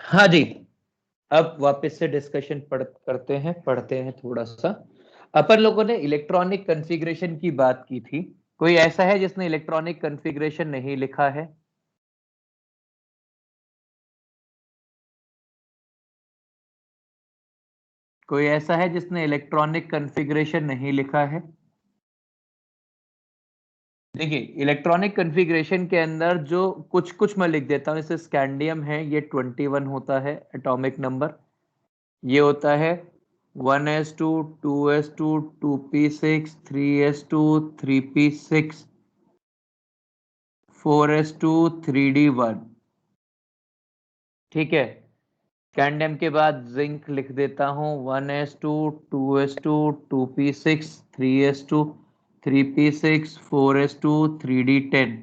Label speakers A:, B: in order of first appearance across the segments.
A: हाँ जी, अब वापस से डिस्कशन पढ़ते हैं थोड़ा सा। अपन लोगों ने इलेक्ट्रॉनिक कॉन्फ़िगरेशन की बात की थी। कोई ऐसा है जिसने इलेक्ट्रॉनिक कॉन्फ़िगरेशन नहीं लिखा है? कोई ऐसा है जिसने इलेक्ट्रॉनिक कॉन्फ़िगरेशन नहीं लिखा है? देखिए, इलेक्ट्रॉनिक कॉन्फ़िगरेशन के अंदर जो कुछ कुछ मैं लिख देता हूं, जैसे स्कैंडियम है, ये 21 होता है एटॉमिक नंबर। ये होता है 1s2 2s2 2p6 3s2 3p6 4s2 3d1। ठीक है, स्कैंडियम के बाद जिंक लिख देता हूं 1s2 2s2 2p6 3s2 3p6 4s2 3d10।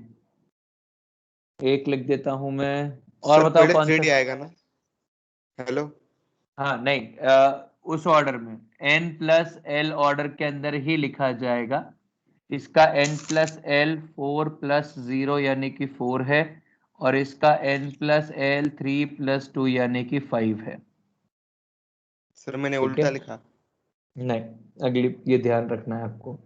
A: एक लिख देता हूं मैं। और
B: सर
A: बताओ
B: पहले
A: कौन सा?
B: 3D आएगा ना? हेलो।
A: हाँ नहीं, उस ऑर्डर में n+l ऑर्डर के अंदर ही लिखा जाएगा। इसका n+l 4+0 यानी कि 4 है, और इसका n+l 3+2 यानी कि 5 है।
B: सर मैंने
A: ठीक है,
B: उल्टा लिखा।
A: नहीं, अगली ये ध्यान रखना है आपको।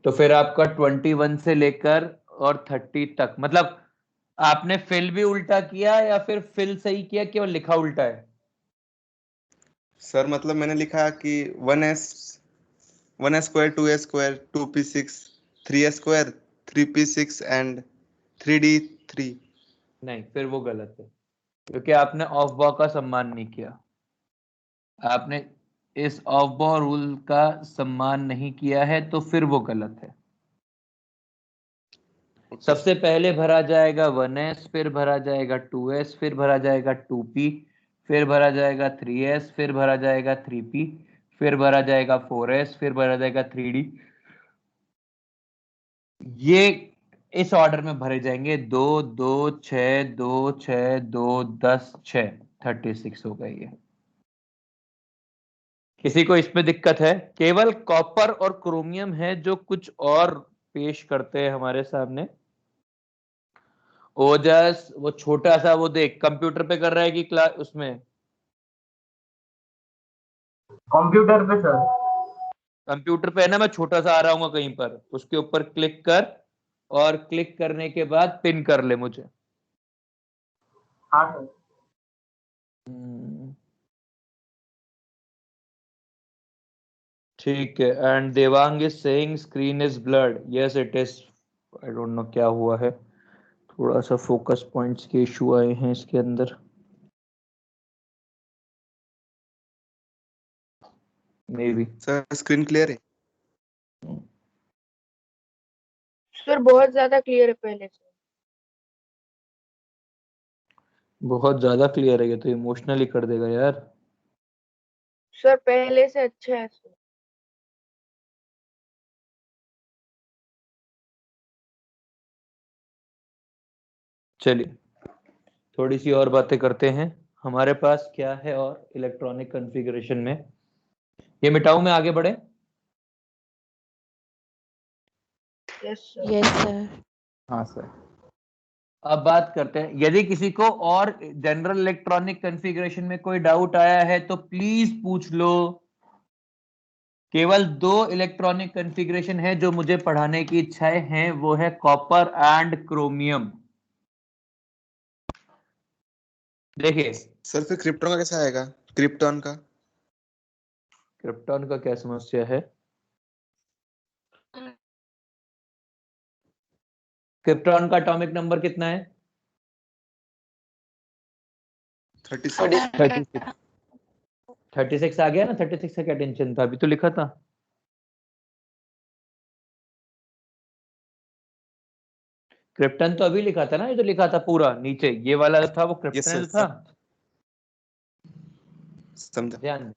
A: तो फिर आपका 21 से लेकर और 30 तक, मतलब आपने फिल भी उल्टा किया या फिर फिल सही किया, केवल लिखा उल्टा है?
B: सर मतलब मैंने लिखा कि 1s square 2s square 2p6 3s square 3p6 and 3d3।
A: नहीं, फिर वो गलत है, क्योंकि आपने ऑफ बॉ का सम्मान नहीं किया। आपने इस ऑफ बॉ रूल का सम्मान नहीं किया है, तो फिर वो गलत है।
B: ओके
A: सबसे
B: सर।
A: पहले भरा जाएगा 1s, फिर भरा जाएगा 2s, फिर भरा जाएगा 2p, फिर भरा जाएगा 3s, फिर भरा जाएगा 3p, फिर भरा जाएगा 4s, फिर भरा जाएगा 3d। ये इस ऑर्डर में भरे जाएंगे। 2 2 6 2 6 2 10 6 36 हो गई है। किसी को इसमें दिक्कत है? केवल कॉपर और क्रोमियम है जो कुछ और पेश करते हैं हमारे सामने। ओजस वो छोटा सा, वो देख कंप्यूटर पे कर रहा है कि क्लास उसमें?
C: कंप्यूटर पे सर।
A: कंप्यूटर पे है ना, मैं छोटा सा आ रहा हूँ कहीं पर, उसके ऊपर क्लिक कर, और क्लिक करने के बाद पिन कर ले मुझे।
C: हाँ सर।
A: ठीक है, and Devang is saying screen is blurred. Yes it is. I don't know क्या हुआ है, थोड़ा सा फोकस पॉइंट्स के इशू आए हैं इसके अंदर, may be.
B: Sir screen clear है?
D: सर बहुत ज्यादा क्लियर है पहले से।
A: बहुत ज्यादा क्लियर है, ये तो इमोशनली कर देगा यार।
D: सर पहले से अच्छा है सर।
A: चलिए, थोड़ी सी और बातें करते हैं। हमारे पास क्या है और इलेक्ट्रॉनिक कॉन्फ़िगरेशन में? ये मिटाऊं मैं, आगे बढ़े?
D: Yes sir.
E: Yes sir.
A: हाँ सर। अब बात करते हैं, यदि किसी को और जनरल इलेक्ट्रॉनिक कॉन्फ़िगरेशन में कोई डाउट आया है तो प्लीज पूछ लो। केवल 2 इलेक्ट्रॉनिक कॉन्फ़िगरेशन है जो मुझे पढ़ाने की इच्छाएं हैं, वो है कॉपर एंड क्रोमियम। देखिए,
B: सर फिर क्रिप्टॉन का कैसा आएगा? क्रिप्टॉन का?
A: क्रिप्टॉन का क्या समस्या है? क्रिप्टॉन का एटॉमिक नंबर कितना है?
B: 36।
A: 36। 36 आ गया ना? 36 का क्या टेंशन था, अभी तो लिखा था। क्रिप्टन तो अभी लिखा था ना, ये तो लिखा था पूरा नीचे, ये वाला जो था वो
B: यस
A: क्रिप्टन
B: सर
A: जो था।
B: समझा।
A: ध्यान दें।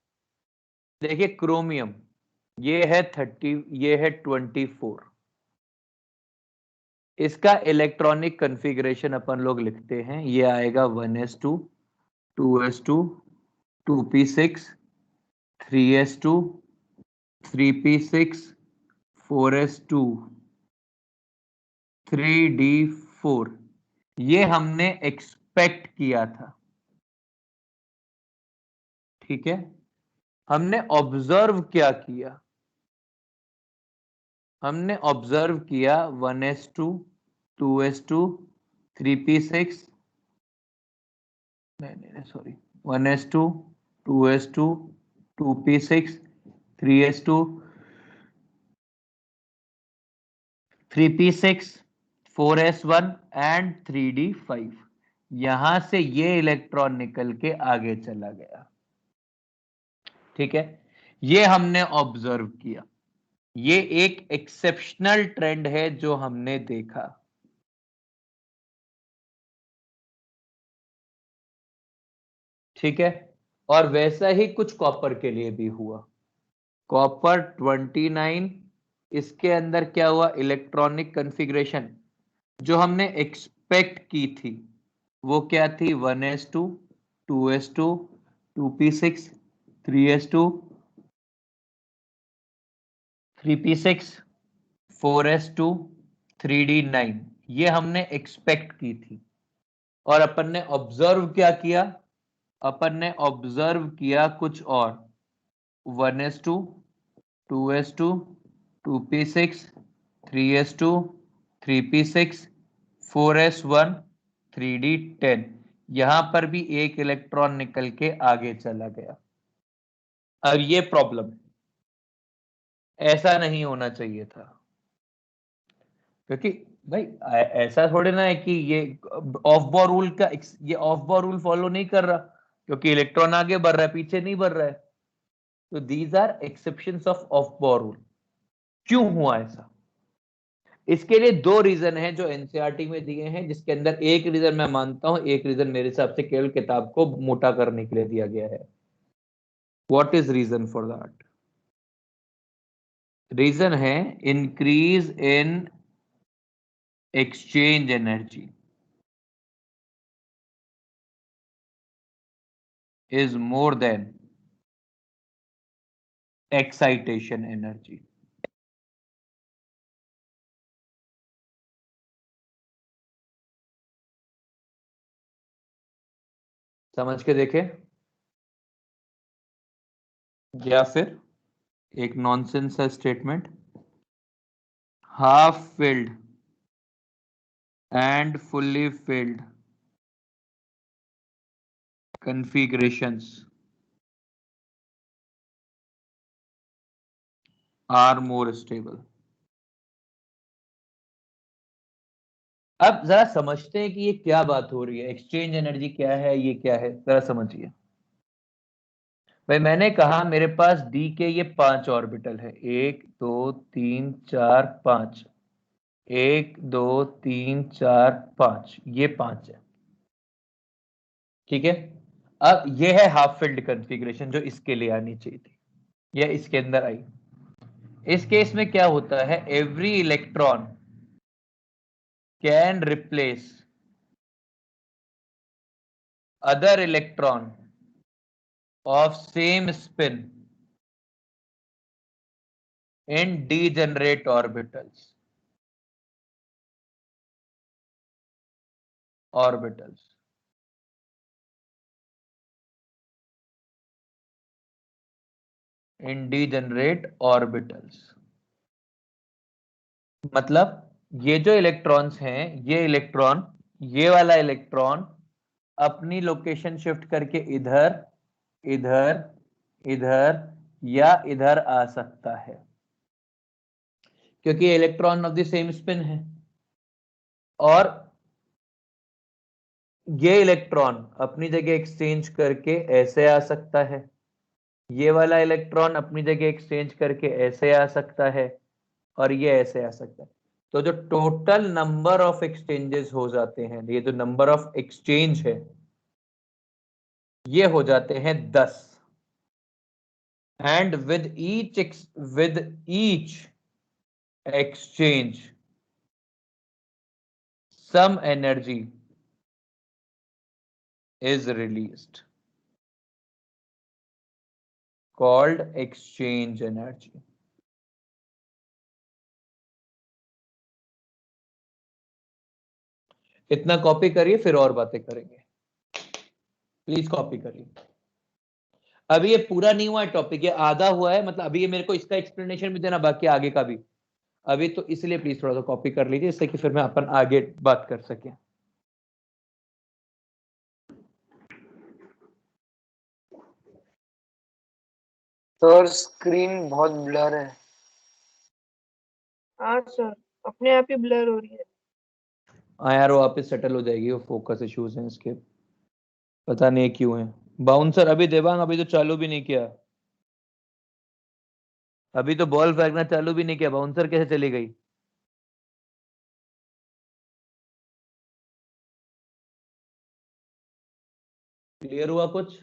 A: देखिए क्रोमियम, ये है 30, ये है 24। इसका इलेक्ट्रॉनिक कॉन्फ़िगरेशन अपन लोग लिखते हैं, ये आएगा 1s2 2s2 2p6 3s2 3p6 4s2 3d4। ये हमने एक्सपेक्ट किया था। ठीक है, हमने ऑब्जर्व क्या किया? हमने ऑब्जर्व किया 1s2 2s2 3p6, नहीं sorry, 1s2 2s2 2p6 3s2 3p6 4s1 and 3d5। यहां से ये इलेक्ट्रॉन निकल के आगे चला गया। ठीक है, ये हमने ऑब्जर्व किया। ये एक एक्सेप्शनल ट्रेंड है जो हमने देखा। ठीक है, और वैसा ही कुछ कॉपर के लिए भी हुआ। कॉपर 29, इसके अंदर क्या हुआ? इलेक्ट्रॉनिक कॉन्फ़िगरेशन जो हमने एक्सपेक्ट की थी वो क्या थी? 1s2 2s2 2p6 3s2 3p6 4s2 3d9, ये हमने एक्सपेक्ट की थी। और अपन ने ऑब्जर्व क्या किया? अपन ने ऑब्जर्व किया कुछ और, 1s2 2s2 2p6 3s2 3p6 4s1 3d10। यहां पर भी एक इलेक्ट्रॉन निकल के आगे चला गया। अब ये प्रॉब्लम है, ऐसा नहीं होना चाहिए था, क्योंकि भाई ऐसा थोड़ी ना है कि ये ऑफ बॉर रूल का, ये ऑफ बॉर रूल फॉलो नहीं कर रहा, क्योंकि इलेक्ट्रॉन आगे बढ़ रहा है, पीछे नहीं बढ़ रहा है। तो these are exceptions of Bohr rule. क्यों हुआ ऐसा? इसके लिए दो रीजन है जो एनसीईआरटी में दिए हैं, जिसके अंदर एक रीजन मैं मानता हूं, एक रीजन मेरे हिसाब से केवल किताब को मोटा करने के लिए दिया गया है। What is reason for that? Reason है increase in exchange energy is more than excitation energy। समझ के देखे, या फिर एक नॉनसेंस है statement, half filled and fully field configurations are more stable। अब जरा समझते हैं कि ये क्या बात हो रही है, एक्सचेंज एनर्जी क्या है, ये क्या है, जरा समझिए। भाई मैंने कहा मेरे पास डी के ये 5 ऑर्बिटल है, 1 2 3 4 5, 1 2 3 4 5, ये 5 है। ठीक है, अब ये है हाफ फील्ड कॉन्फ़िगरेशन जो इसके लिए आनी चाहिए थी, या इसके अंदर आई। इस केस में क्या होता है? Every electron can replace other electron of same spin in degenerate orbitals in degenerate orbitals। मतलब ये जो इलेक्ट्रॉन्स हैं, ये इलेक्ट्रॉन, ये वाला इलेक्ट्रॉन अपनी लोकेशन शिफ्ट करके इधर इधर इधर या इधर आ सकता है, क्योंकि electron of the same spin है। और ये इलेक्ट्रॉन अपनी जगह एक्सचेंज करके ऐसे आ सकता है, ये वाला इलेक्ट्रॉन अपनी जगह एक्सचेंज करके ऐसे आ सकता है, और ये ऐसे आ सकता है। तो जो टोटल नंबर ऑफ एक्सचेंजेस हो जाते हैं, ये जो नंबर ऑफ एक्सचेंज है, ये हो जाते हैं 10। And with each exchange some energy is released called exchange energy। इतना कॉपी करिए, फिर और बातें करेंगे। प्लीज कॉपी करिए। अभी ये पूरा नहीं हुआ है टॉपिक, ये आधा हुआ है, मतलब अभी ये मेरे को इसका एक्सप्लेनेशन भी देना बाकी है, आगे का भी अभी, तो इसलिए प्लीज थोड़ा सा कॉपी कर लीजिए, इससे कि फिर मैं अपन आगे बात कर सके।
E: सर स्क्रीन बहुत ब्लर है।
D: हाँ सर, अपने आप ही ब्लर हो रही है।
A: हाँ यार, वो वापस सेटल हो जाएगी, वो फोकस इश्यूज हैं इसके, पता नहीं क्यों है। बाउंसर अभी देवांग अभी तो चालू भी नहीं किया, अभी तो बॉल फेंकना चालू भी नहीं किया, बाउंसर कैसे चली गई? क्लियर हुआ कुछ?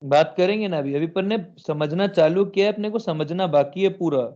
A: बात करेंगे ना अभी, अभी पर ने समझना चालू किया है, अपने को समझना बाकी है पूरा।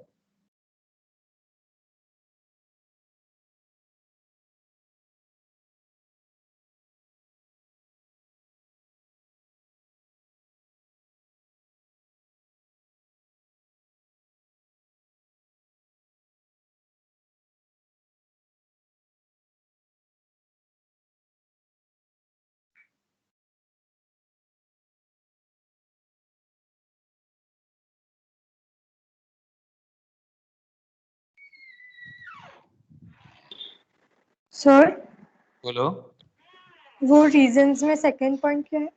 F: सर
A: बोलो।
F: वो रीजंस में सेकंड पॉइंट क्या है?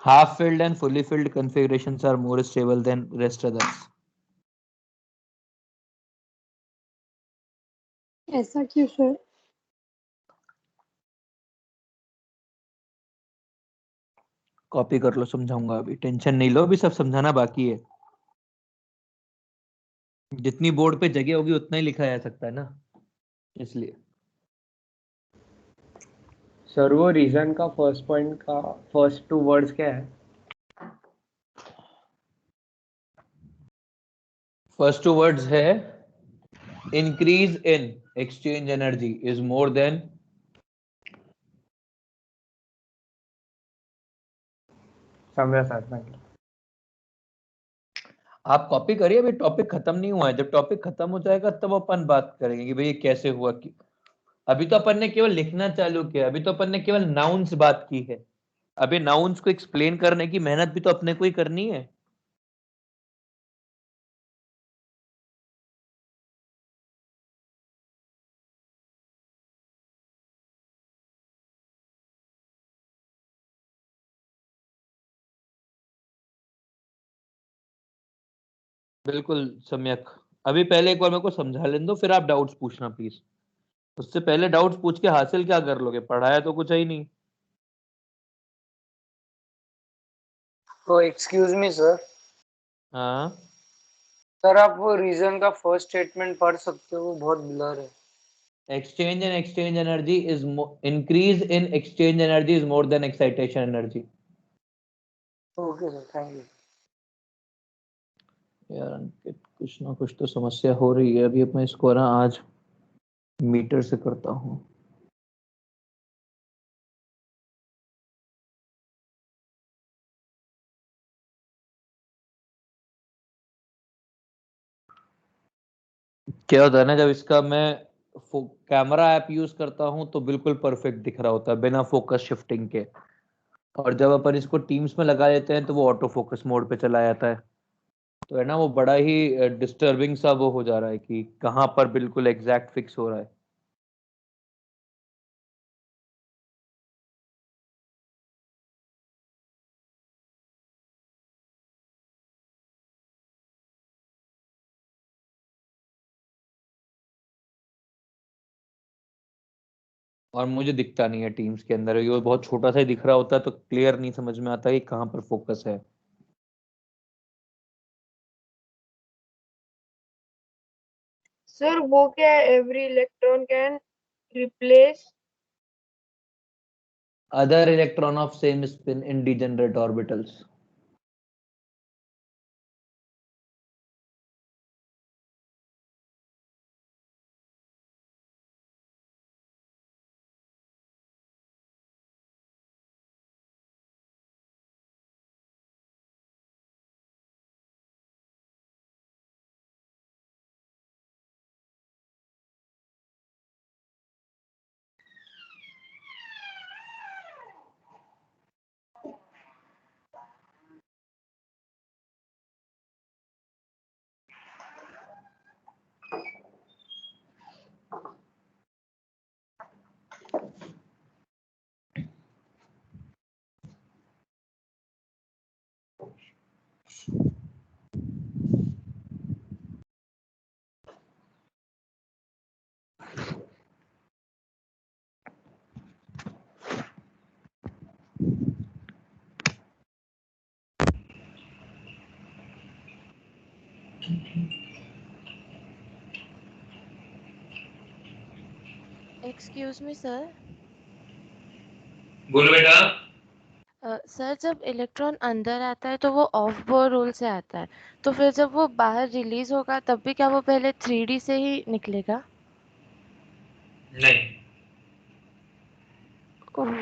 A: Half filled and fully filled configurations are more stable than rest others.
F: ऐसा क्यों सर?
A: कॉपी कर लो, समझाऊंगा अभी, टेंशन नहीं लो, अभी सब समझाना बाकी है। जितनी बोर्ड पे जगह होगी उतना ही लिखा जा सकता है ना, इसलिए।
E: सर वो रीजन का फर्स्ट पॉइंट का फर्स्ट 2 वर्ड्स क्या है?
A: फर्स्ट टू वर्ड्स है, increase in exchange energy is more than.
E: समझा सर, थैंक यू।
A: आप कॉपी करिए, अभी टॉपिक खत्म नहीं हुआ है, जब टॉपिक खत्म हो जाएगा तब अपन बात करेंगे कि भाई ये कैसे हुआ कि, अभी तो अपन ने केवल लिखना चालू किया, अभी तो अपन ने केवल नाउन्स बात की है, अभी नाउन्स को एक्सप्लेन करने की मेहनत भी तो अपने को ही करनी है। बिल्कुल सम्यक। अभी पहले एक बार मेरे को समझा लेने दो, फिर आप डाउट्स पूछना प्लीज। उससे पहले डाउट्स पूछ के हासिल क्या कर लोगे, पढ़ाया तो कुछ है ही नहीं।
E: तो एक्सक्यूज मी सर,
A: हाँ,
E: सर आप वो रीजन का फर्स्ट स्टेटमेंट पढ़ सकते हो? वो बहुत ब्लर है।
A: exchange and exchange energy is increase in exchange energy is more than excitation energy.
E: Okay sir, thank you.
A: यार अंकित, कुछ ना कुछ तो समस्या हो रही है, अभी मैं इसको ना आज मीटर से करता हूँ। क्या होता है ना, जब इसका मैं कैमरा ऐप यूज करता हूँ तो बिल्कुल परफेक्ट दिख रहा होता है बिना फोकस शिफ्टिंग के, और जब अपन इसको टीम्स में लगा देते हैं तो वो ऑटो फोकस मोड पे चला जाता है, तो है ना वो बड़ा ही डिस्टर्बिंग सा वो हो जा रहा है कि कहाँ पर बिल्कुल एग्जैक्ट फिक्स हो रहा है। और मुझे दिखता नहीं है टीम्स के अंदर, ये बहुत छोटा सा ही दिख रहा होता है, तो क्लियर नहीं समझ में आता कि कहाँ पर फोकस है।
D: सर वो क्या है, every electron can replace?
A: Other electron of same spin in degenerate orbitals.
G: Excuse me sir.
A: बोलो बेटा।
G: सर जब इलेक्ट्रॉन अंदर आता है तो वो ऑफ बोर रूल से आता है, तो फिर जब वो बाहर रिलीज होगा तब भी क्या वो पहले 3D से ही निकलेगा?
A: नहीं,
G: ओह,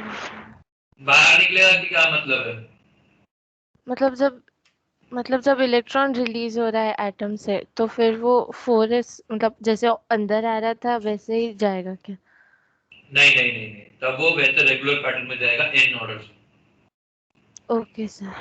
A: बाहर निकलेगा कि क्या मतलब है?
G: मतलब जब इलेक्ट्रॉन रिलीज हो रहा है एटम से तो फिर वो 4s मतलब जैसे अंदर आ रहा था वैसे ही जाएगा क्या?
A: नहीं नहीं नहीं नहीं, तब वो वैसे रेगुलर पैटर्न में जाएगा एन ऑर्डर से।
G: Okay sir.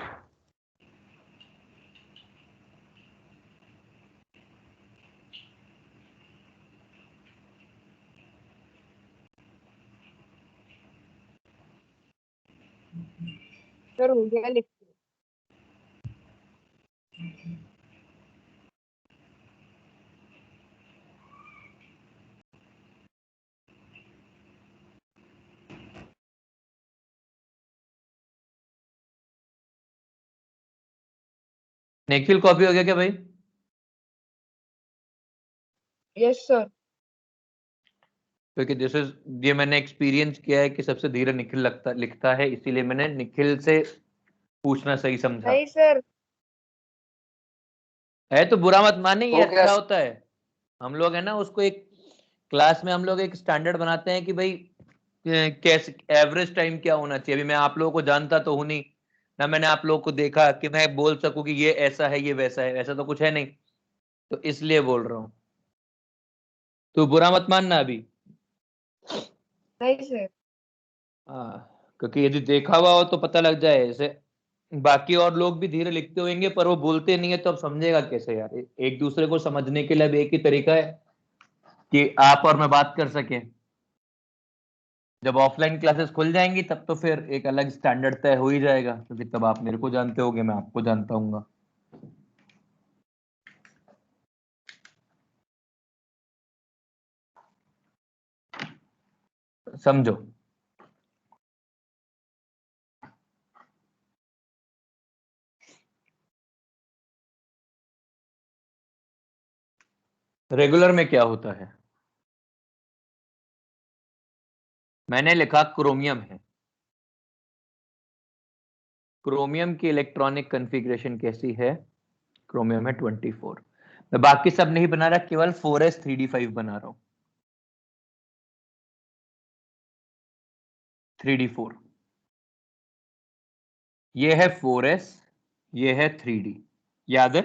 D: सर हो गया लिख।
A: निखिल कॉपी हो गया क्या भाई?
D: Yes sir.
A: क्योंकि दिस इज, ये मैंने एक्सपीरियंस किया है कि सबसे धीरे निखिल लिखता है, इसीलिए मैंने निखिल से पूछना सही समझा।
D: नहीं सर।
A: है तो बुरा मत माने, ये
E: हो गया
A: अच्छा होता है। हम लोग है ना उसको एक क्लास में हम लोग एक स्टैंडर्ड बनाते हैं कि भाई कैसे एवरेज टाइम क्या होना चाहिए। अभी मैं आप लोगों को जानता तो हूं नहीं ना, मैंने आप लोगों को देखा कि मैं बोल सकूं कि ये ऐसा है ये वैसा है, ऐसा तो कुछ है नहीं, तो इसलिए बोल रहा हूं। तो बुरा मत मानना अभी।
D: नहीं सर।
A: हाँ, क्योंकि यदि देखा हुआ हो तो पता लग जाए। ऐसे बाकी और लोग भी धीरे लिखते होंगे पर वो बोलते नहीं है, तो अब समझेगा कैसे यार। एक दूसरे को समझने के लिए अब एक ही तरीका है कि आप और मैं बात कर सकें। जब ऑफलाइन क्लासेस खुल जाएंगी तब तो फिर एक अलग स्टैंडर्ड तय हो ही जाएगा, क्योंकि तब आप मेरे को जानते होगे, मैं आपको जानता हूंगा। समझो। रेगुलर में क्या होता है? मैंने लिखा क्रोमियम है। क्रोमियम की इलेक्ट्रॉनिक कॉन्फ़िगरेशन कैसी है? क्रोमियम है 24। मैं बाकी सब नहीं बना रहा, केवल 4s3d5 बना रहा हूं। 3d4 ये है 4s, ये है 3d। याद है?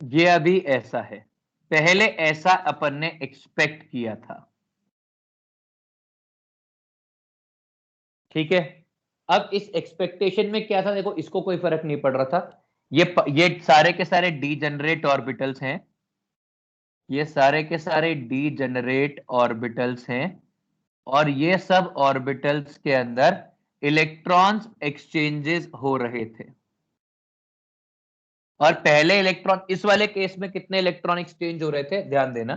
A: ये अभी ऐसा है, पहले ऐसा अपन ने एक्सपेक्ट किया था। ठीक है, अब इस एक्सपेक्टेशन में क्या था, देखो इसको कोई फर्क नहीं पड़ रहा था। ये सारे के सारे डीजेनरेट ऑर्बिटल्स हैं, ये सारे के सारे डीजेनरेट ऑर्बिटल्स हैं, और ये सब ऑर्बिटल्स के अंदर इलेक्ट्रॉन्स एक्सचेंजेस हो रहे थे। और पहले इलेक्ट्रॉन, इस वाले केस में कितने इलेक्ट्रॉन एक्सचेंज हो रहे थे ध्यान देना।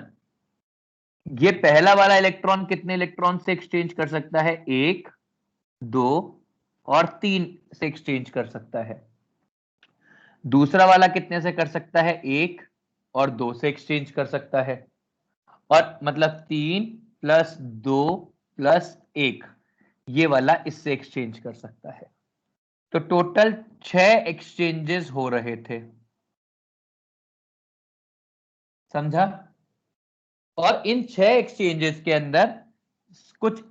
A: ये पहला वाला इलेक्ट्रॉन कितने इलेक्ट्रॉन से एक्सचेंज कर सकता है? 1, 2 और 3 से एक्सचेंज कर सकता है। दूसरा वाला कितने से कर सकता है? 1 और 2 से एक्सचेंज कर सकता है। और मतलब 3 + 2 + 1, ये वाला इससे एक्सचेंज कर सकता है। तो टोटल 6 एक्सचेंजेस हो रहे थे। समझा? और इन 6 एक्सचेंजेस के अंदर कुछ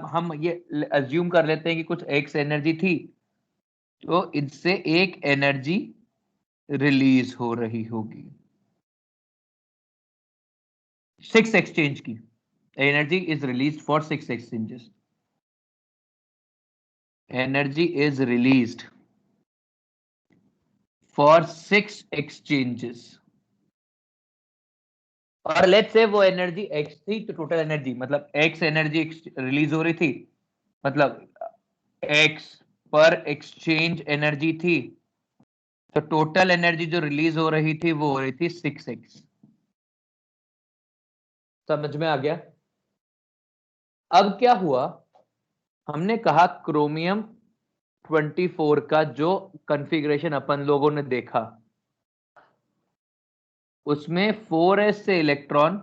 A: हम ये अज्यूम कर लेते हैं कि कुछ एक्स एनर्जी थी, तो इससे एक एनर्जी रिलीज हो रही होगी। 6 एक्सचेंज की energy is release for 6 exchanges. Energy is released for 6 exchanges. और लेट्स से वो एनर्जी एक्स थी, तो टोटल एनर्जी मतलब एक्स एनर्जी रिलीज हो रही थी, मतलब एक्स पर एक्सचेंज एनर्जी थी, तो टोटल एनर्जी जो रिलीज हो रही थी वो हो रही थी 6x। समझ में आ गया? अब क्या हुआ, हमने कहा क्रोमियम 24 का जो कॉन्फ़िगरेशन अपन लोगों ने देखा उसमें 4s से इलेक्ट्रॉन,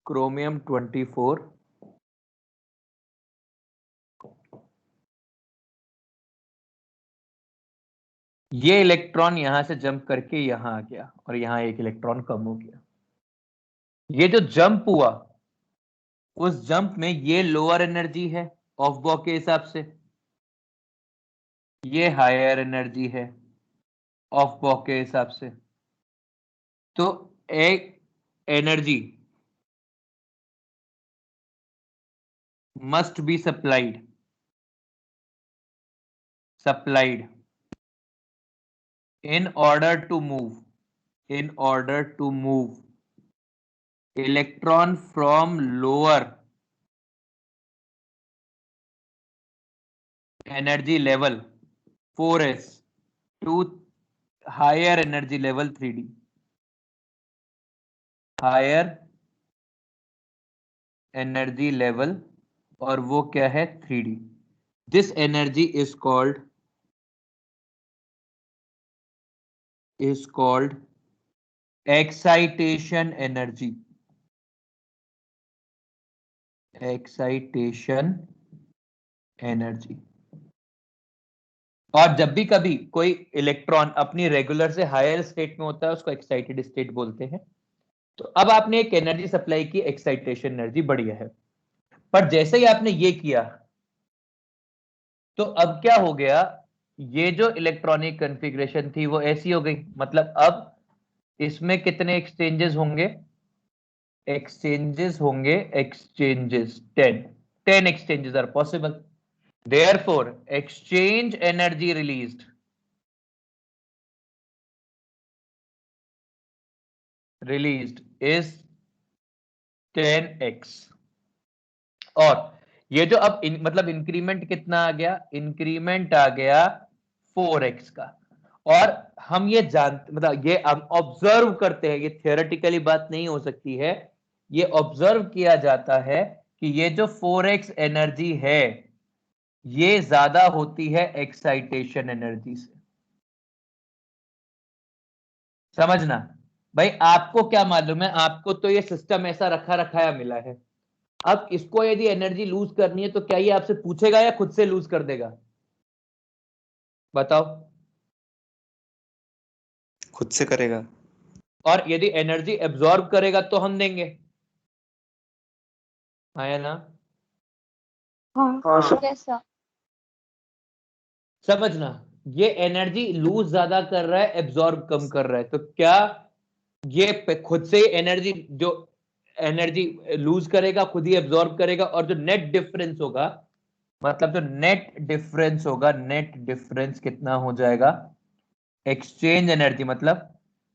A: क्रोमियम 24, ये इलेक्ट्रॉन यहां से जंप करके यहां आ गया और यहां एक इलेक्ट्रॉन कम हो गया। ये जो जंप हुआ उस जंप में ये लोअर एनर्जी है ऑफ बॉक के हिसाब से, ये हायर एनर्जी है ऑफ बॉक के हिसाब से। तो एक energy must be supplied in order to move electron from lower energy level 4s to higher energy level 3d, higher energy level, और वो क्या है 3d। this energy is called excitation energy। और जब भी कभी कोई इलेक्ट्रॉन अपनी रेगुलर से हायर स्टेट में होता है उसको एक्साइटेड स्टेट बोलते हैं। तो अब आपने एक एनर्जी सप्लाई की, एक्साइटेशन एनर्जी, बढ़िया है। पर जैसे ही आपने ये किया तो अब क्या हो गया, ये जो इलेक्ट्रॉनिक कॉन्फ़िगरेशन थी वो ऐसी हो गई। मतलब अब इसमें कितने एक्सचेंजेस होंगे? Exchanges 10 exchanges are possible। therefore exchange energy released is 10x। और ये जो अब मतलब इंक्रीमेंट कितना आ गया? इंक्रीमेंट आ गया 4x का। और हम ये जानते, मतलब ये हम ऑब्जर्व करते हैं, ये थियोरेटिकली बात नहीं हो सकती है, ये ऑब्जर्व किया जाता है कि ये जो 4x एनर्जी है ये ज्यादा होती है एक्साइटेशन एनर्जी से। समझना भाई, आपको क्या मालूम है, आपको तो ये सिस्टम ऐसा रखा रखाया मिला है। अब इसको यदि एनर्जी लूज करनी है तो क्या ये आपसे पूछेगा या खुद से लूज कर देगा? बताओ।
B: खुद से करेगा।
A: और यदि एनर्जी एब्जॉर्ब करेगा तो हम देंगे, हाँ या ना?
F: हाँ कैसा?
A: समझना, ये एनर्जी लूज ज्यादा कर रहा है, एब्जॉर्ब कम कर रहा है, तो क्या ये खुद से एनर्जी, जो एनर्जी लूज करेगा खुद ही एब्जॉर्ब करेगा, और जो नेट डिफरेंस होगा, मतलब जो नेट डिफरेंस कितना हो जाएगा? एक्सचेंज एनर्जी, मतलब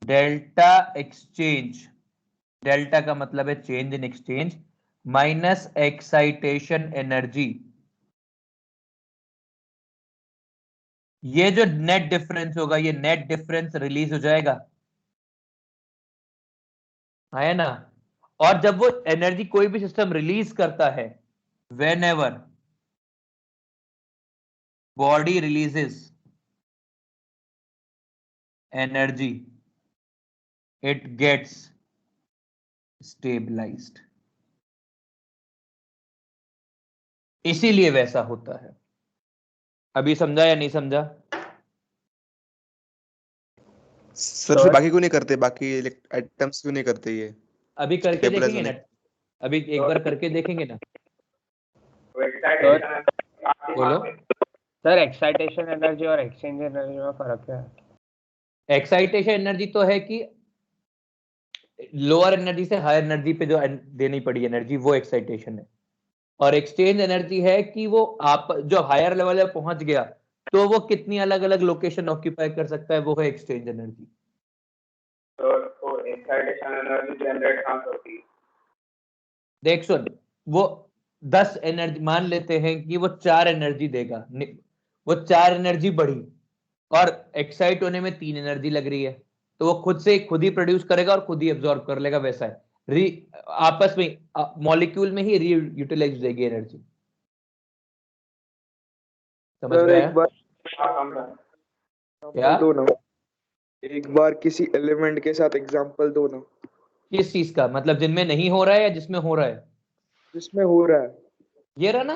A: डेल्टा एक्सचेंज, डेल्टा का मतलब है change in exchange, minus excitation energy. ये जो नेट डिफरेंस होगा, ये नेट डिफरेंस रिलीज हो जाएगा, है ना? और जब वो एनर्जी कोई भी सिस्टम रिलीज करता है, whenever body releases energy it gets stabilized, इसीलिए वैसा होता है। अभी समझा या नहीं समझा?
B: सर फिर बाकी क्यों नहीं करते, बाकी आइटम्स क्यों नहीं करते ये?
A: अभी करके
B: Stabilize
A: देखेंगे
B: होने
A: ना, अभी एक बार करके देखेंगे ना। बोलो।
E: सर एक्साइटेशन एनर्जी और एक्सचेंज एनर्जी में फर्क क्या है?
A: एक्साइटेशन एनर्जी तो है कि लोअर एनर्जी से हायर एनर्जी पे जो देनी पड़ी एनर्जी, वो एक्साइटेशन है। और एक्सचेंज एनर्जी है कि वो आप जो हायर लेवल पे पहुंच गया तो वो कितनी अलग अलग लोकेशन ऑक्यूपाई कर सकता है, वो है एक्सचेंज एनर्जी।
C: तो एक्साइटेशन एनर्जी जनरेट कहाँ होती है?
A: देख सुन, वो 10 एनर्जी मान लेते हैं कि वो 4 एनर्जी देगा, वो 4 एनर्जी बढ़ी और एक्साइट होने में 3 एनर्जी लग रही है, तो वो खुद ही प्रोड्यूस करेगा और खुद ही एब्जॉर्ब कर लेगा। वैसा है आपस में मॉलिक्यूल में ही रीयूटिलाइज हो जाएगी एनर्जी। समझ
C: सर
A: में
C: एक
A: आया?
C: बार
A: क्या?
C: दो ना, एक बार किसी एलिमेंट के साथ एग्जांपल दो ना।
A: किस चीज का मतलब, जिनमें नहीं हो रहा है या जिसमें हो रहा है?
C: जिसमें हो रहा है।
A: ये रहा ना।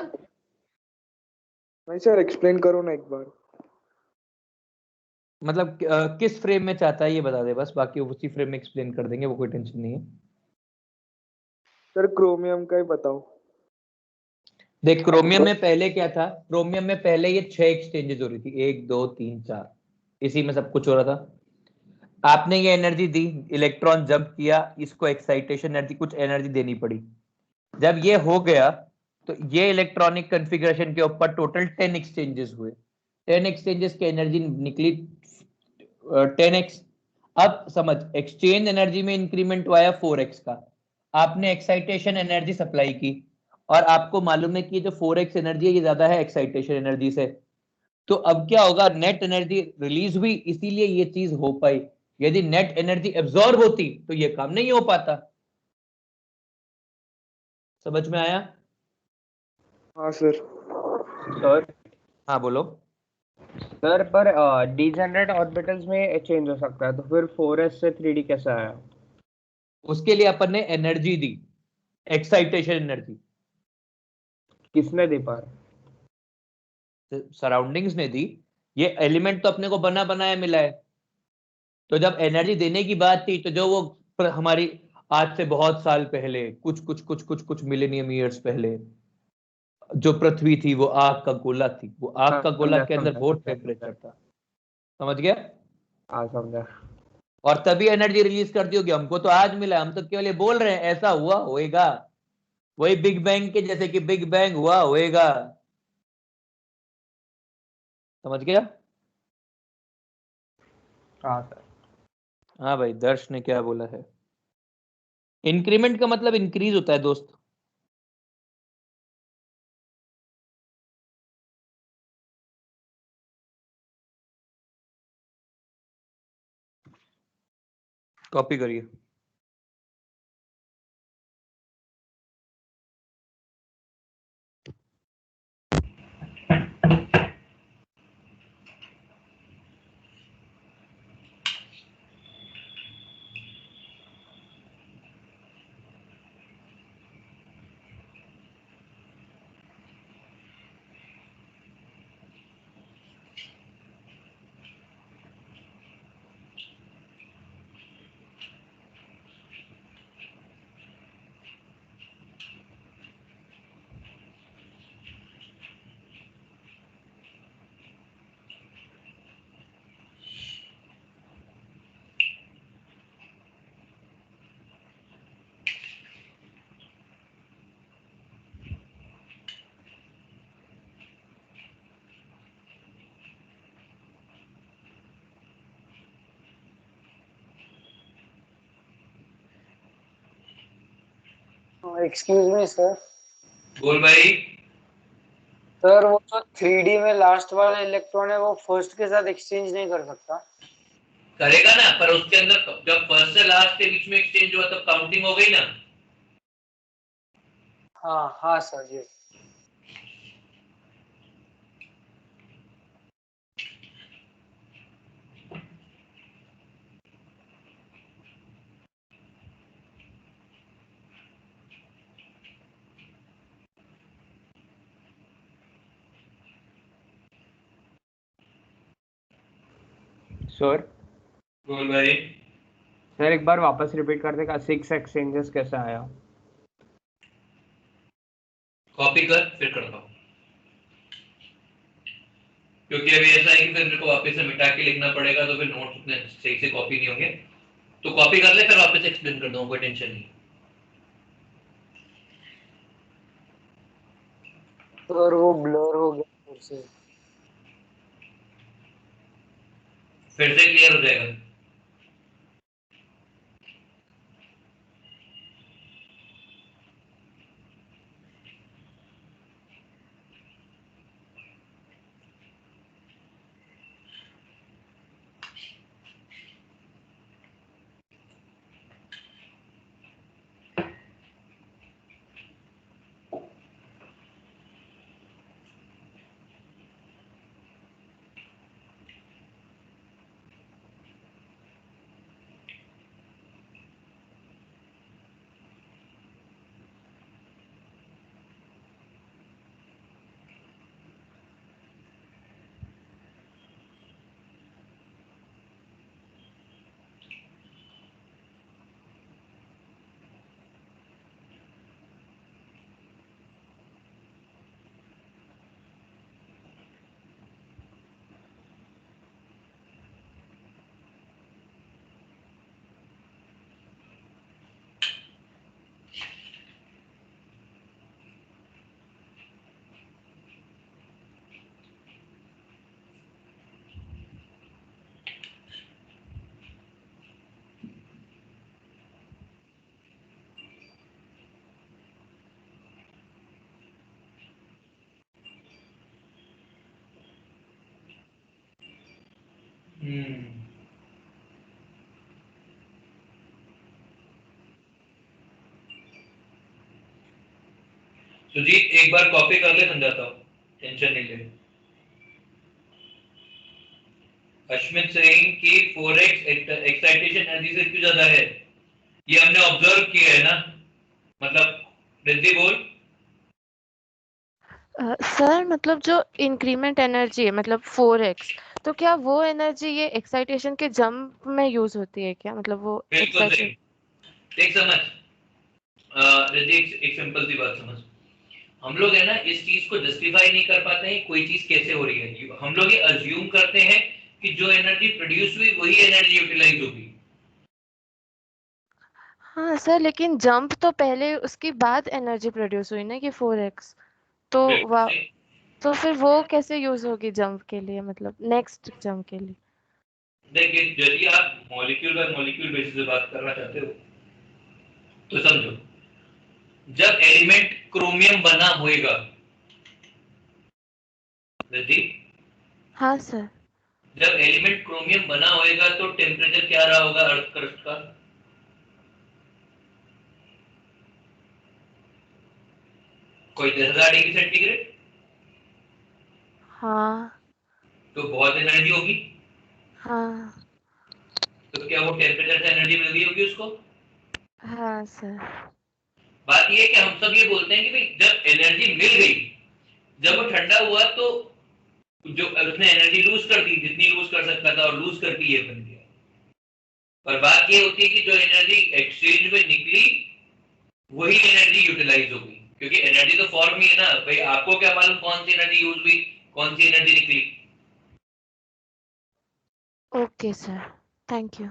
C: नहीं सर, एक्सप्लेन करो ना एक बार।
A: मतलब किस फ्रेम में चाहता है ये बता दे बस, बाकी उसी फ्रेम में एक्सप्लेन कर देंगे, वो कोई टेंशन नहीं है।
C: सर क्रोमियम का ही बताओ।
A: देख क्रोमियम में पहले क्या था, क्रोमियम में पहले ये 6 एक्सचेंजेस हो रही थी, 1 2 3 4, इसी में सब कुछ हो रहा था। आपने ये एनर्जी दी, इलेक्ट्रॉन जंप किया, इसको एक्साइटेशन एनर्जी कुछ एनर्जी देनी पड़ी। जब ये हो गया तो ये इलेक्ट्रॉनिक कॉन्फ़िगरेशन के ऊपर टोटल 10 एक्सचेंजेस हुए, 10 एक्सचेंजेस की एनर्जी निकली 10x। अब समझ, एक्सचेंज एनर्जी में इंक्रीमेंट हुआ है 4x का, आपने एक्साइटेशन एनर्जी सप्लाई की और आपको मालूम है कि ये जो 4x एनर्जी है ये ज्यादा है एक्साइटेशन एनर्जी से, तो अब क्या होगा, नेट एनर्जी रिलीज हुई, इसीलिए ये चीज हो पाई। यदि नेट एनर्जी एब्जॉर्ब होती तो ये काम नहीं हो पाता। समझ में आया?
C: हाँ सर।
E: सर
A: हाँ बोलो।
E: सर पर डिजेनरेट ऑर्बिटल्स में चेंज हो सकता है, तो फिर 4s से 3d कैसे आया?
A: उसके लिए अपन ने एनर्जी दी, एक्साइटेशन एनर्जी।
E: किसने दे पा रहा?
A: सराउंडिंग्स ने दी, ये एलिमेंट तो अपने को बना बनाया मिला है, तो जब एनर्जी देने की बात थी तो जो वो हमारी आज से बहुत साल पहले, कुछ मिलेनियम ईयर्स पहले जो पृथ्वी थी वो आग का गोला थी, वो आग का गोला
E: समझा
A: के अंदर
E: समझा
A: बहुत
E: समझा
A: टेम्परेचर था। समझ गया?
E: हाँ समझा।
A: और तभी एनर्जी रिलीज कर दी होगी, हमको तो आज मिला, हम तो केवल ये बोल रहे हैं ऐसा हुआ होएगा, वही बिग बैंग के जैसे कि बिग बैंग हुआ होएगा। समझ गया?
E: हाँ सर।
A: हाँ भाई, दर्श ने क्या बोला है, इंक्रीमेंट का मतलब इंक्रीज होता है दोस्त। कॉपी करिए।
E: Excuse me sir.
A: बोल भाई।
E: सर वो जो 3D में लास्ट वाला इलेक्ट्रॉन है वो फर्स्ट के साथ एक्सचेंज नहीं कर सकता?
A: करेगा ना, पर उसके अंदर जब फर्स्ट से लास्ट के बीच में एक्सचेंज हुआ तब काउंटिंग हो गई ना।
E: हाँ हाँ सर जी। सर
A: बोल भाई।
E: सर एक बार वापस रिपीट कर देगा, 6 एक्सचेंजेस कैसे आया?
A: कॉपी कर फिर करता हूँ, क्योंकि अभी ऐसा है कि फिर मेरे को वापस से मिटा के लिखना पड़ेगा, तो फिर नोट्स उतने सही से कॉपी नहीं होंगे। तो कॉपी कर ले, फिर वापस एक्सप्लेन कर दूंगा, कोई टेंशन नहीं।
E: सर वो ब्लर हो गया फिर से।
A: फिर से क्लियर हो जाएगा। सुजीत एक बार कॉपी कर ले, समझाता हूँ, टेंशन नहीं ले। अश्मित सेइंग कि 4x एक्साइटेशन एनर्जी से क्यों ज्यादा है, ये हमने ऑब्जर्व किया है ना, मतलब रिद्धि बोल।
G: सर मतलब जो इंक्रीमेंट एनर्जी है मतलब 4x, तो क्या वो एनर्जी ये एक्साइटेशन के जंप में यूज होती है क्या, मतलब वो
A: बिल्कुल सही।
G: एक्साइटेड।
A: देख समझ, रिद्धि एक सिंपल सी बात समझ, हम लोग है ना इस चीज को जस्टिफाई नहीं कर पाते हैं कोई चीज कैसे हो रही है, हम लोग ये अज्यूम करते हैं कि जो एनर्जी प्रोड्यूस हुई वही एनर्जी यूटिलाइज होगी।
G: हाँ सर, लेकिन जंप तो पहले उसके बाद एनर्जी प्रोड्यूस हुई ना कि 4x, तो
A: बिल्कुल
G: वाह,
A: सही।
G: तो फिर वो कैसे यूज होगी जंप के लिए, मतलब नेक्स्ट जंप के लिए।
A: देखिए यदि आप मॉलिक्यूल बाय मॉलिक्यूल बेसिस पे बात करना चाहते हो तो समझो, जब एलिमेंट क्रोमियम बना होएगा रिद्धि,
G: हाँ सर।
A: जब एलिमेंट क्रोमियम बना होएगा तो टेम्परेचर क्या रहा होगा अर्थ क्रस्ट का, कोई 10,000 डिग्री सेंटीग्रेड।
G: हाँ।
A: तो बहुत एनर्जी होगी,
G: हाँ।
A: तो क्या वो टेम्परेचर से एनर्जी मिल गई होगी उसको।
G: हाँ सर।
A: बात ये है कि हम सब ये बोलते हैं कि भाई जब एनर्जी मिल गई, जब वो ठंडा हुआ तो जो उसने एनर्जी लूज कर दी जितनी लूज कर सकता था और लूज करके ये बन गया। पर बात ये होती है कि जो एनर्जी एक्सचेंज में निकली वही एनर्जी यूटिलाइज होगी, क्योंकि एनर्जी तो फॉर्म ही है ना भाई, आपको क्या मालूम कौन सी एनर्जी यूज हुई कौन सी एनर्जी निकली।
G: Okay sir, thank you.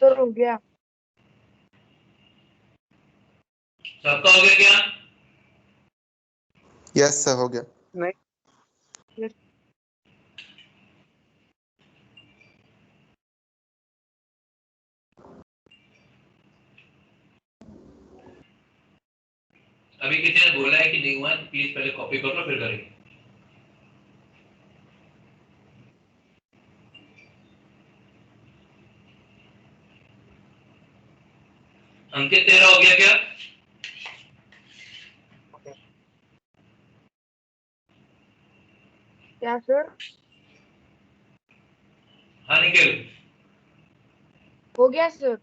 D: Sir हो गया।
A: सबका हो गया क्या?
B: यस सर हो गया।
C: नहीं।
A: अभी किसी ने बोला है कि नहीं हुआ है, प्लीज पहले कॉपी कर लो फिर करेंगे। अंकित तेरा हो गया क्या?
D: क्या सर?
A: हाँ निखिल।
D: हो गया सर।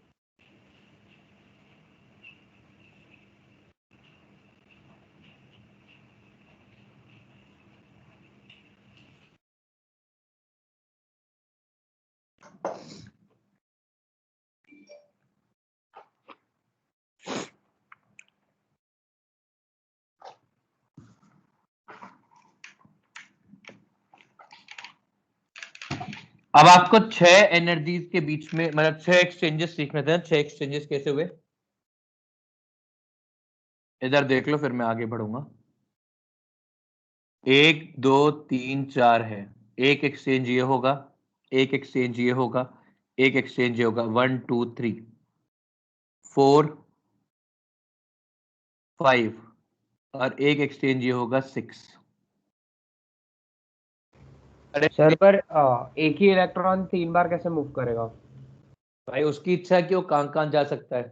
A: अब आपको 6 एनर्जीज के बीच में मतलब 6 एक्सचेंजेस सीखने थे। 6 एक्सचेंजेस कैसे हुए इधर देख लो, फिर मैं आगे बढ़ूंगा। 1 2 3 4 है, एक एक्सचेंज ये होगा, एक एक्सचेंज ये होगा, एक एक्सचेंज ये होगा। 1 2 3 4 5 और एक एक्सचेंज ये होगा 6।
E: सर पर एक ही इलेक्ट्रॉन 3 बार कैसे मूव करेगा?
A: भाई उसकी इच्छा है कि वो कहां जा सकता है।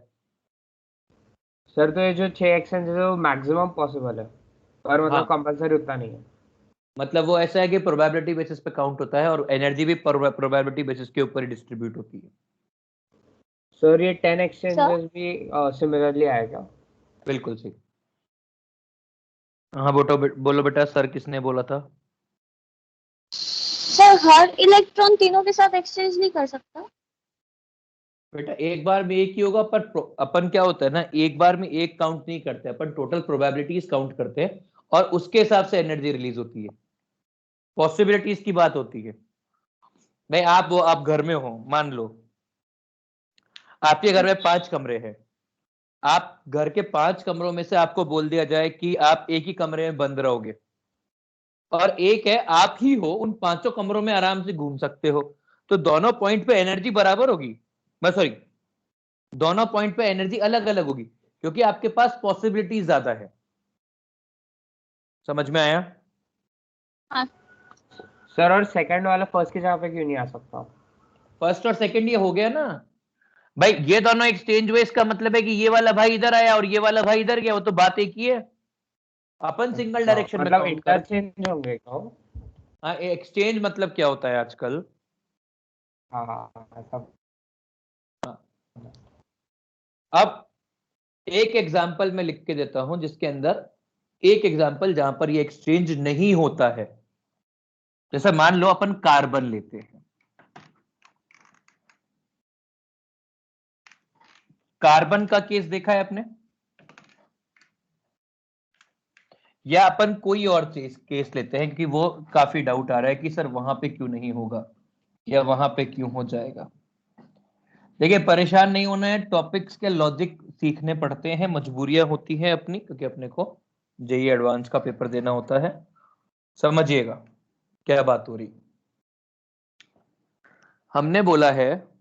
E: सर तो ये जो 6 एक्सचेंजेस है वो मैक्सिमम पॉसिबल है, पर मतलब
A: हाँ
E: कंपलसरी उतना नहीं है।
A: मतलब वो ऐसा है कि प्रोबेबिलिटी बेसिस पे काउंट होता है और एनर्जी भी प्रोबेबिलिटी बेसिस के ऊपर ही डिस्ट्रीब्यूट होती है।
E: सर ये 10
F: सर
E: एक्सचेंजेस भी सिमिलरली आएगा?
A: बिल्कुल सही। हाँ बोलो बेटा, सर किसने बोला था?
H: सर हर इलेक्ट्रॉन तीनों के साथ एक्सचेंज नहीं कर सकता।
A: बेटा एक बार में एक ही होगा, पर अपन क्या होता है ना, एक बार में एक काउंट नहीं करते अपन, टोटल प्रोबेबिलिटीज काउंट करते हैं और उसके हिसाब से एनर्जी रिलीज होती है, पॉसिबिलिटीज की बात होती है। भाई आप घर में हो, मान लो आपके घर में 5 कमरे हैं, आप घर के 5 कमरों में से आपको बोल दिया जाए कि आप एक ही कमरे में बंद रहोगे, और एक है आप ही हो उन 5 कमरों में आराम से घूम सकते हो, तो दोनों पॉइंट पे एनर्जी बराबर होगी, मैं सॉरी दोनों पॉइंट पे एनर्जी अलग अलग होगी, क्योंकि आपके पास पॉसिबिलिटी ज्यादा है। समझ में आया?
H: हाँ।
E: सर और सेकंड वाला फर्स्ट की जगह पे क्यों नहीं आ सकता?
A: फर्स्ट और सेकंड ये हो गया ना भाई, ये दोनों एक्सचेंज हुए, इसका मतलब है कि ये वाला भाई इधर आया और ये वाला भाई इधर गया, वो तो बात एक ही है, अपन सिंगल डायरेक्शन में
E: मतलब
A: काउंट कर।
E: इंटरचेंज होंगे क्या वो?
A: हाँ, एक्सचेंज मतलब क्या होता है आजकल?
E: हाँ हाँ ऐसा।
A: अब एक एग्जाम्पल मैं लिख के देता हूं, जिसके अंदर एक एग्जाम्पल जहां पर ये एक्सचेंज नहीं होता है, जैसे मान लो अपन कार्बन लेते हैं, कार्बन का केस देखा है आपने, या अपन कोई और चीज केस लेते हैं कि वो काफी डाउट आ रहा है कि सर वहां पे क्यों नहीं होगा या वहां पे क्यों हो जाएगा। देखिए परेशान नहीं होना है, टॉपिक्स के लॉजिक सीखने पड़ते हैं, मजबूरियां होती हैं अपनी, क्योंकि अपने को जेईई एडवांस का पेपर देना होता है। समझिएगा क्या बात हो रही। हमने बोला है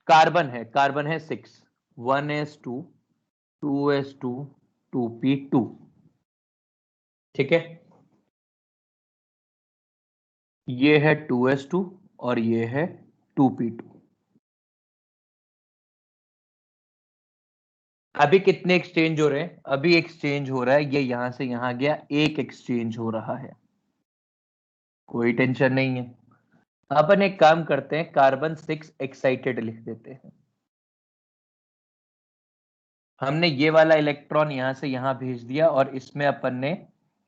A: कार्बन है 6, 1s2 2s2 2p2, ठीक है, ये है 2s2 और ये है 2p2। अभी कितने एक्सचेंज हो रहे हैं? अभी एक्सचेंज हो रहा है, ये यहां से यहां गया, एक एक्सचेंज हो रहा है, कोई टेंशन नहीं है। अपन एक काम करते हैं, कार्बन 6 एक्साइटेड लिख देते हैं। हमने ये वाला इलेक्ट्रॉन यहां से यहां भेज दिया और इसमें अपन ने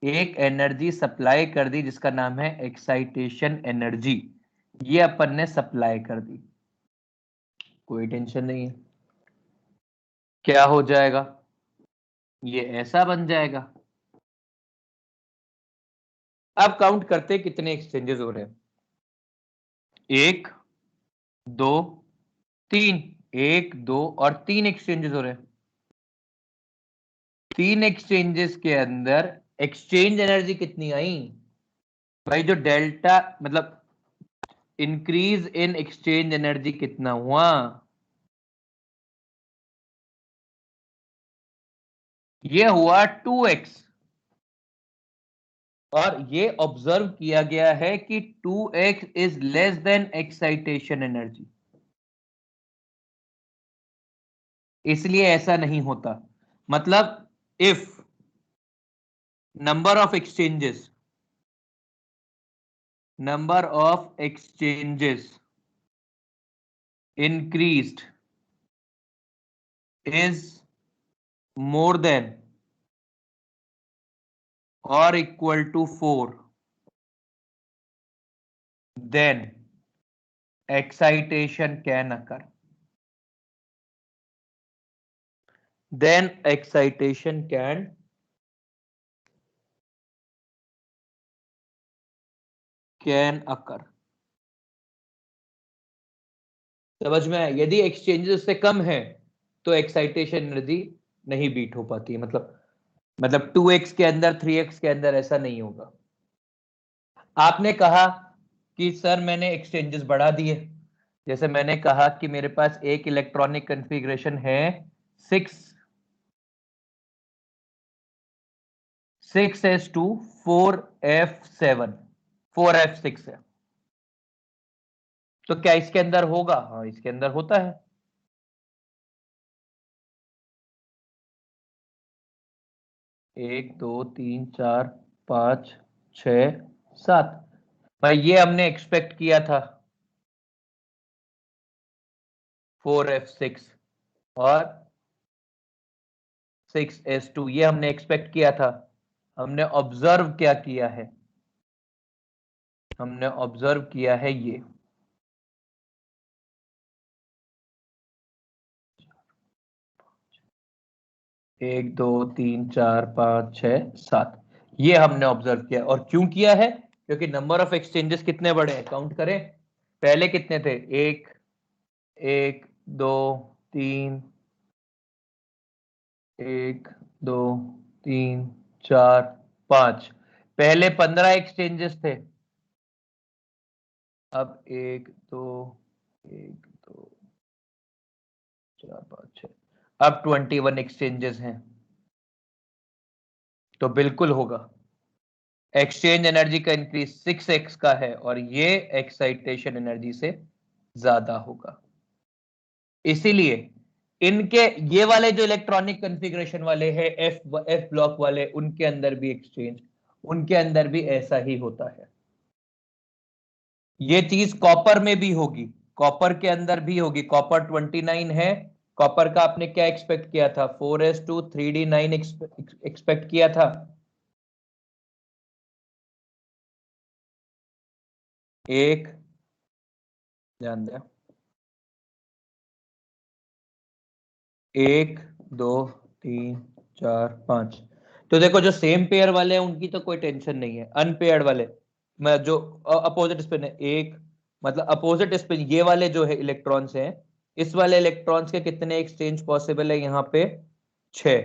A: एक एनर्जी सप्लाई कर दी जिसका नाम है एक्साइटेशन एनर्जी, ये अपन ने सप्लाई कर दी, कोई टेंशन नहीं है। क्या हो जाएगा? ये ऐसा बन जाएगा। अब काउंट करते हैं कितने एक्सचेंजेस हो रहे हैं, 1 2 3, 1 2 और 3 एक्सचेंजेस हो रहे हैं। 3 एक्सचेंजेस के अंदर एक्सचेंज एनर्जी कितनी आई भाई? जो डेल्टा मतलब इंक्रीज इन एक्सचेंज एनर्जी कितना हुआ? ये हुआ 2x, और ये ऑब्जर्व किया गया है कि 2x is less than excitation energy, इसलिए ऐसा नहीं होता। मतलब if number of exchanges increased is more than or equal to 4, then excitation can occur. Then excitation can occur. समझ में आया? यदि एक्सचेंजेस से कम है तो एक्साइटेशन एनर्जी नहीं बीट हो पाती है, मतलब 2x के अंदर 3x के अंदर ऐसा नहीं होगा। आपने कहा कि सर मैंने एक्सचेंजेस बढ़ा दिए, जैसे मैंने कहा कि मेरे पास एक इलेक्ट्रॉनिक कॉन्फ़िगरेशन है 6s2 4f7 4f6 है, तो क्या इसके अंदर होगा? हाँ इसके अंदर होता है। एक दो तीन चार 5 6 7, भाई ये हमने एक्सपेक्ट किया था 4f6, और 6s2, ये हमने एक्सपेक्ट किया था, हमने ऑब्जर्व क्या किया है, हमने ऑब्जर्व किया है ये। एक, दो, तीन, चार, 5, 6, 7, ये हमने ऑब्जर्व किया। और क्यों किया है? क्योंकि नंबर ऑफ एक्सचेंजेस कितने बड़े हैं, काउंट करें। पहले कितने थे? एक, एक, दो, तीन, एक, दो, तीन, चार, 5। पहले 15 एक्सचेंजेस थे, अब एक, दो, एक, दो, चार, 5, 6, अब 21 एक्सचेंजेस हैं। तो बिल्कुल होगा, एक्सचेंज एनर्जी का इंक्रीज 6x का है और ये एक्साइटेशन एनर्जी से ज्यादा होगा। इसीलिए इनके ये वाले जो इलेक्ट्रॉनिक कॉन्फ़िगरेशन वाले हैं, एफ ब्लॉक वाले, उनके अंदर भी एक्सचेंज, उनके अंदर भी ऐसा ही होता है। ये चीज कॉपर में भी होगी, कॉपर के अंदर भी होगी। कॉपर 29 है, कॉपर का आपने क्या एक्सपेक्ट किया था? 4s2 3d9 एक्सपेक्ट किया था। एक, ध्यान दें, 1, 2, 3, 4, 5। तो देखो जो सेम पेयर वाले हैं उनकी तो कोई टेंशन नहीं है, अनपेयर्ड वाले मैं जो अपोजिट स्पिन है, एक मतलब अपोजिट स्पिन, ये वाले जो है इलेक्ट्रॉन्स हैं, इस वाले इलेक्ट्रॉन्स के कितने एक्सचेंज पॉसिबल है यहाँ पे? 6।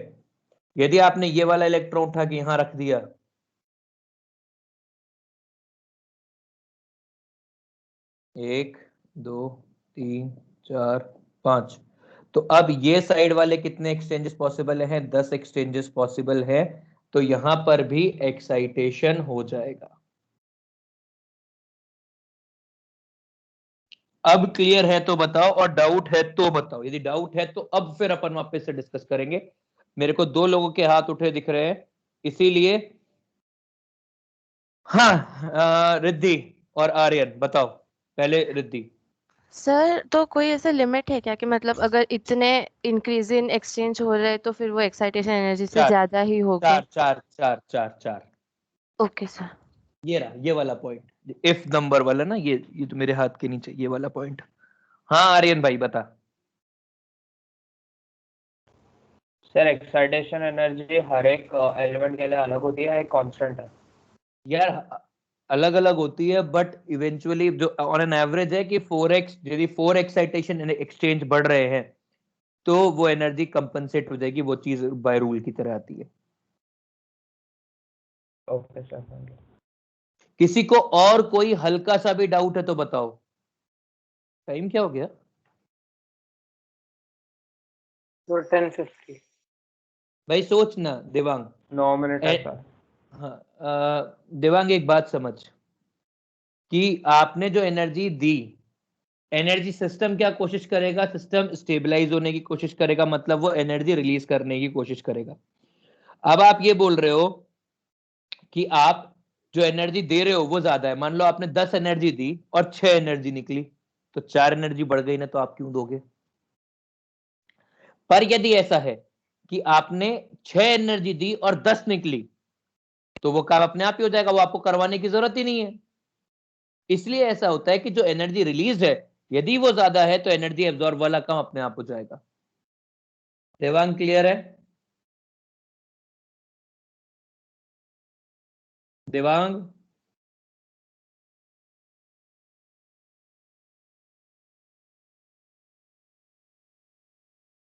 A: यदि आपने ये वाला इलेक्ट्रॉन उठा के यहां रख दिया, एक, दो, तीन, चार, 5, तो अब ये साइड वाले कितने एक्सचेंजेस पॉसिबल हैं? 10 एक्सचेंजेस पॉसिबल है। तो यहां पर भी एक्साइटेशन हो जाएगा। अब क्लियर है तो बताओ, और डाउट है तो बताओ। यदि डाउट है तो अब फिर अपन वापस से डिस्कस करेंगे। मेरे को 2 लोगों के हाथ उठे दिख रहे हैं, इसीलिए हाँ, रिद्धि और आर्यन बताओ। पहले रिद्धि।
G: सर तो कोई ऐसा लिमिट है क्या कि मतलब अगर इतने इंक्रीज इन एक्सचेंज हो रहे हैं तो फिर वो एक्साइटेशन एनर्जी से
A: 4,
G: ज्यादा ही होगा?
A: 4, 4, 4, 4, 4।
G: Okay sir.
A: ये रहा ये वाला पॉइंट, इफ नंबर वाला ना, ये तो मेरे हाथ के नीचे ये वाला पॉइंट। हाँ आर्यन भाई बता।
E: सर एक्साइटेशन एनर्जी हर एक एलिमेंट के लिए अलग होती है, एक कांस्टेंट है?
A: यार अलग अलग होती है, बट इवेंचुअली जो ऑन एन एवरेज है कि 4x, यदि 4 एक्साइटेशन एक्सचेंज बढ़ रहे हैं तो वो एनर्जी कंपनसेट हो जाएगी, वो चीज बाय रूल की तरह आती है।
E: Okay sir.
A: किसी को और कोई हल्का सा भी डाउट है तो बताओ। टाइम क्या हो गया?
E: 10:50।
A: भाई सोच ना देवांग।
E: 9 मिनट है सर।
A: हाँ, देवांग एक बात समझ कि आपने जो एनर्जी दी, एनर्जी सिस्टम क्या कोशिश करेगा? सिस्टम स्टेबलाइज होने की कोशिश करेगा, मतलब वो एनर्जी रिलीज करने की कोशिश करेगा। अब आप ये बोल रहे हो कि आप जो एनर्जी दे रहे हो वो ज्यादा है। मान लो आपने 10 एनर्जी दी और 6 एनर्जी निकली, तो 4 एनर्जी बढ़ गई ना, तो आप क्यों दोगे? पर यदि ऐसा है कि आपने 6 एनर्जी दी और 10 निकली, तो वो काम अपने आप ही हो जाएगा, वो आपको करवाने की जरूरत ही नहीं है। इसलिए ऐसा होता है कि जो एनर्जी रिलीज है, यदि वो ज्यादा है तो एनर्जी एब्जॉर्ब वाला काम अपने आप हो जाएगा। देवांग क्लियर है? देवांग?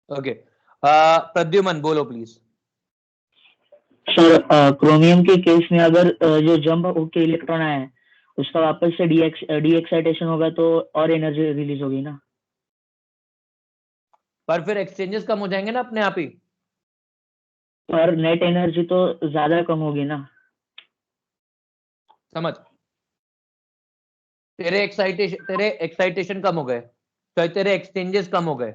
A: ओके, प्रद्युमन बोलो प्लीज।
I: सर क्रोमियम के केस में अगर जो जंप होके इलेक्ट्रॉन आया है उसका वापस से डी एक्साइटेशन होगा तो और एनर्जी रिलीज होगी ना?
A: पर फिर एक्सचेंजेस कम हो जाएंगे ना अपने आप ही।
I: पर नेट एनर्जी तो ज्यादा कम होगी ना?
A: समझ, तेरे एक्साइटेशन कम हो गए तो तेरे एक्सचेंजेस कम हो गए।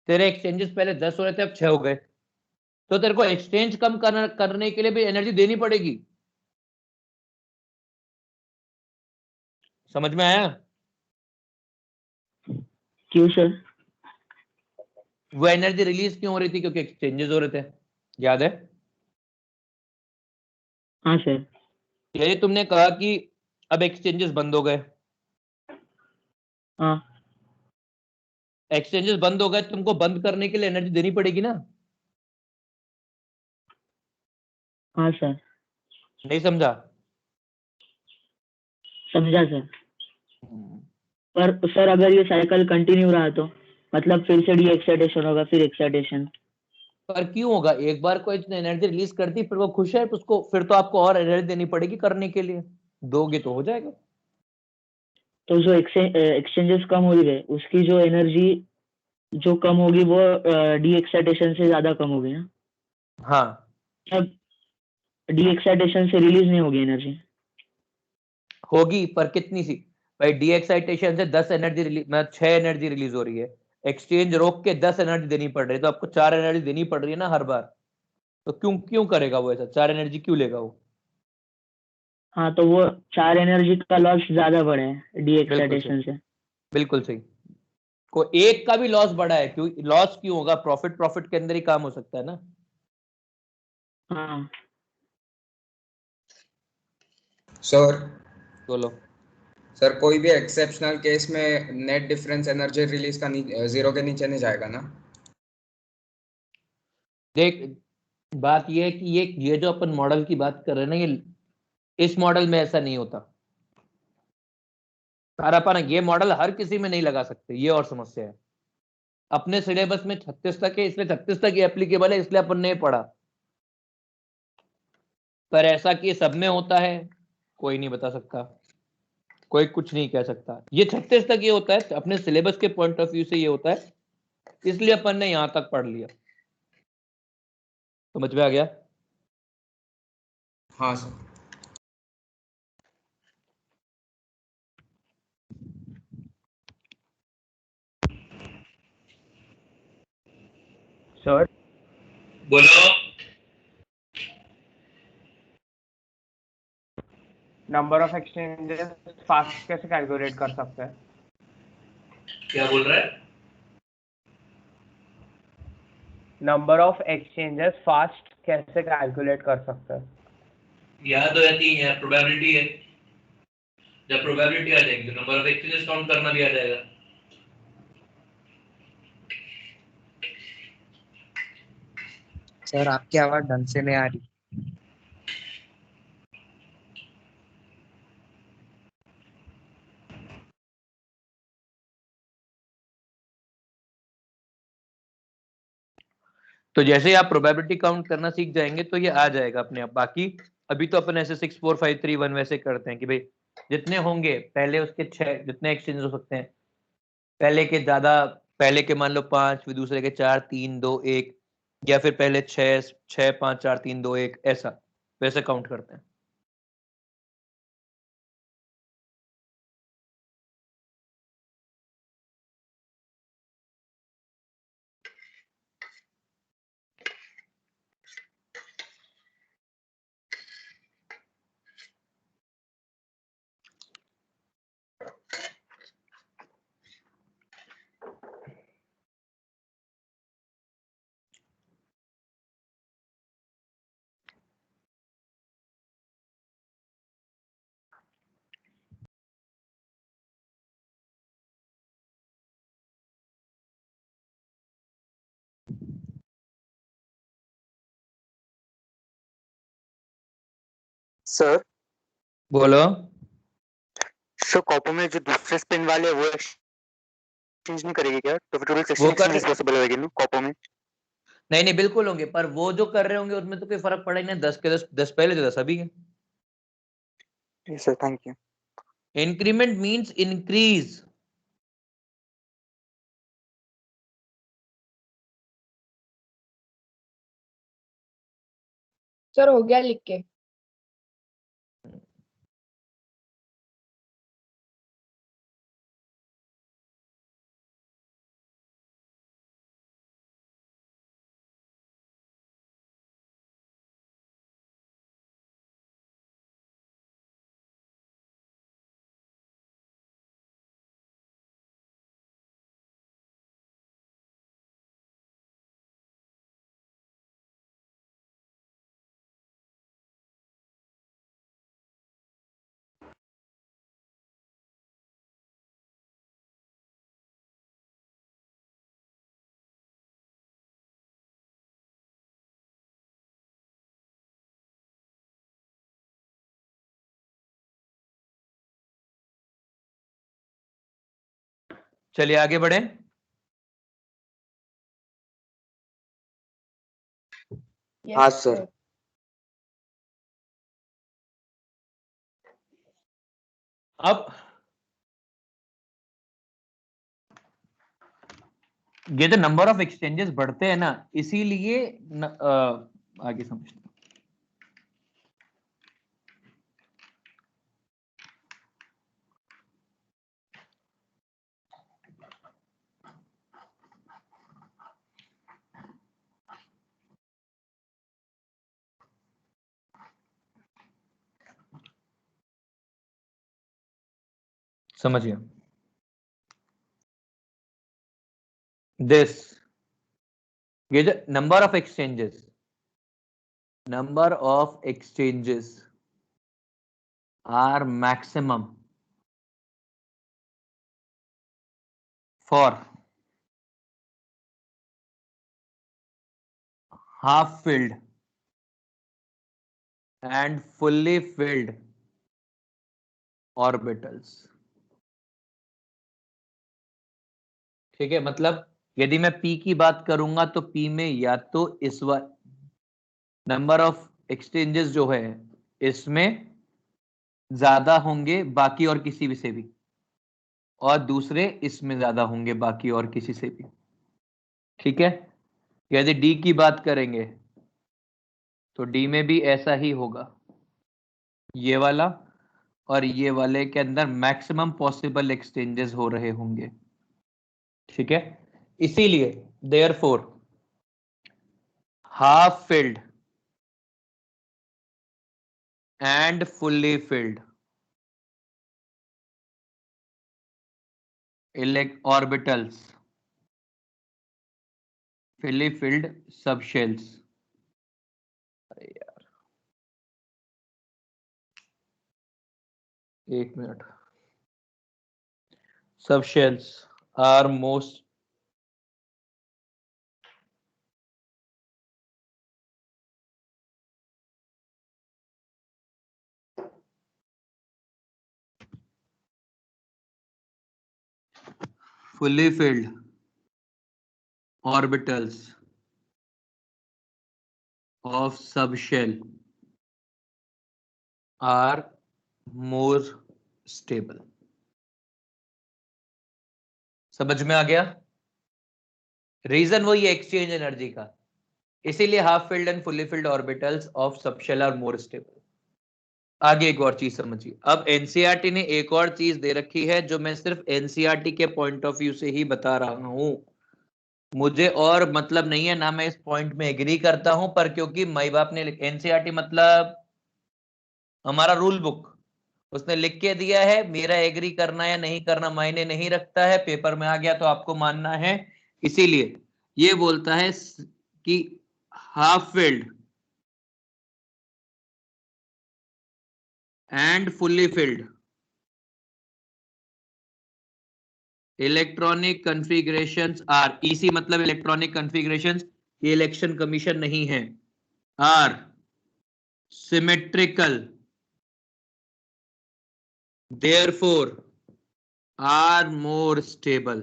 A: तेरे एक्सचेंजेस पहले 10 हो रहे थे, अब 6 हो गए, तो तेरे को एक्सचेंज कम करने के लिए भी एनर्जी देनी पड़ेगी। समझ में आया?
I: क्यों सर?
A: वो एनर्जी रिलीज क्यों हो रही थी? क्योंकि एक्सचेंजेस हो रहे थे, याद है?
I: हाँ सर।
A: यही तुमने कहा कि अब एक्सचेंजेस बंद हो गए,
I: हाँ
A: एक्सचेंजेस बंद हो गए, तुमको बंद करने के लिए एनर्जी देनी पड़ेगी ना?
I: हाँ सर,
A: नहीं समझा?
I: समझा सर। पर सर अगर ये साइकिल कंटिन्यू रहा तो मतलब फिर से डी एक्साइटेशन होगा, फिर एक्साइटेशन।
A: पर क्यों होगा? एक बार कोई एनर्जी रिलीज करती फिर वो खुश है, तो उसको फिर तो आपको और एनर्जी देनी पड़ेगी करने के लिए, दोगे तो हो जाएगा।
I: तो जो एक्सचेंजेस कम हो गए उसकी जो एनर्जी जो कम होगी वो डी एक्साइटेशन से ज्यादा कम होगी ना?
A: हाँ
I: अब डी एक्साइटेशन से रिलीज नहीं होगी एनर्जी?
A: होगी, पर कितनी सी? भाई डी एक्साइटेशन से 10 एनर्जी रिलीज, मतलब 6 एनर्जी रिलीज हो रही है, एक्सचेंज रोक के 10 एनर्जी देनी पड़ रही है, तो आपको 4 एनर्जी देनी पड़ रही है ना हर बार। तो क्यों क्यों करेगा वो ऐसा? 4 एनर्जी क्यों लेगा वो?
I: हाँ तो वो 4 एनर्जी का लॉस ज्यादा बढ़ा है डी
A: बिल्कुल सही,
I: एक्साइटेशन से।
A: बिल्कुल सही। को एक का भी लॉस बढ़ा है, क्यों लॉस क्यों होगा? प्रॉफिट प्रॉफिट के अंदर ही काम हो सकता है ना।
I: हाँ
J: सर
A: बोलो।
J: सर कोई भी एक्सेप्शनल केस में नेट डिफरेंस एनर्जी रिलीज का जीरो के नीचे नहीं जाएगा ना?
A: देख, बात ये है कि ये जो अपन मॉडल की बात कर रहे हैं ना, ये इस मॉडल में ऐसा नहीं होता। पर अपन ये मॉडल हर किसी में नहीं लगा सकते, ये और समस्या है। अपने सिलेबस में 36 तक है, इसलिए 36 तक ही एप्लीकेबल है, इसलिए अपन ने पढ़ा। पर ऐसा कि सब में होता है, कोई नहीं बता सकता, कोई कुछ नहीं कह सकता। ये 36 तक ये होता है, अपने सिलेबस के पॉइंट ऑफ व्यू से ये होता है, इसलिए अपन ने यहां तक पढ़ लिया। समझ में आ गया?
J: हाँ सर।
E: सर
A: बोलो।
E: नंबर ऑफ एक्सचेंजेस फास्ट कैसे कैलकुलेट कर सकते हैं?
A: क्या बोल रहा है?
E: नंबर ऑफ एक्सचेंजेस फास्ट कैसे कैलकुलेट कर सकते हैं?
A: याद हो जाती है, प्रोबेबिलिटी है। जब प्रोबेबिलिटी आ जाएगी तो नंबर ऑफ एक्सचेंजेस काउंट करना भी आ जाएगा।
K: सर आपकी आवाज ढंग से नहीं आ रही।
A: तो जैसे ही आप प्रोबेबिलिटी काउंट करना सीख जाएंगे तो ये आ जाएगा अपने आप। बाकी अभी तो अपन ऐसे 6 4 5 3 1 वैसे करते हैं कि भाई जितने होंगे पहले उसके 6, जितने एक्सचेंज हो सकते हैं पहले के ज्यादा, पहले के मान लो 5, फिर दूसरे के 4 3 2 1, या फिर पहले 6 6 5 4 3 2 1, ऐसा वैसे काउंट करते हैं।
K: सर
A: बोलो।
K: सर कॉपो में जो दूसरे स्पिन वाले हैं, वो एक्सचेंज नहीं करेगी क्या? तो फिर टोटल
A: वो
K: 16
A: कर
K: एक्सचेंजेस पॉसिबल होगी ना कॉपो में?
A: नहीं नहीं बिल्कुल होंगे, पर वो जो कर रहे होंगे उसमें तो कोई फर्क पड़ा ही नहीं। 10 के 10, 10 पहले थे 10 अभी है।
K: Yes sir, thank you.
A: Increment means increase.
D: Sir हो गया लिख के।
A: चलिए आगे बढ़े।
B: हाँ सर।
A: अब ये तो नंबर ऑफ एक्सचेंजेस बढ़ते हैं ना, इसीलिए आगे समझते हैं। समझिए, दिस ये जो number of exchanges are maximum for half filled and fully filled orbitals। ठीक है, मतलब यदि मैं P की बात करूंगा तो P में या तो इस नंबर ऑफ एक्सचेंजेस जो है इसमें ज्यादा होंगे बाकी और किसी भी से भी, और दूसरे इसमें ज्यादा होंगे बाकी और किसी से भी। ठीक है, यदि D की बात करेंगे तो D में भी ऐसा ही होगा, ये वाला और ये वाले के अंदर मैक्सिमम पॉसिबल एक्सचेंजेस हो रहे होंगे। ठीक है, इसीलिए therefore half filled and fully field orbitals, fully filled subshells, अरे यार एक minute, subshells are most fully filled orbitals of subshell are more stable। समझ में आ गया? रीजन वही है एक्सचेंज एनर्जी का, इसीलिए half filled and fully filled orbitals of subshell are more stable. आगे एक और चीज समझिए, अब एनसीईआरटी ने एक और चीज दे रखी है जो मैं सिर्फ एनसीईआरटी के पॉइंट ऑफ व्यू से ही बता रहा हूं, मुझे और मतलब नहीं है ना, मैं इस पॉइंट में एग्री करता हूं, पर क्योंकि माई बाप ने एनसीईआरटी मतलब हमारा रूल बुक, उसने लिख के दिया है, मेरा एग्री करना या नहीं करना मायने नहीं रखता है, पेपर में आ गया तो आपको मानना है। इसीलिए ये बोलता है कि half filled and fully filled electronic configurations are, इसी मतलब इलेक्ट्रॉनिक कॉन्फ़िगरेशंस, ये इलेक्शन कमीशन नहीं है, are symmetrical therefore are more stable।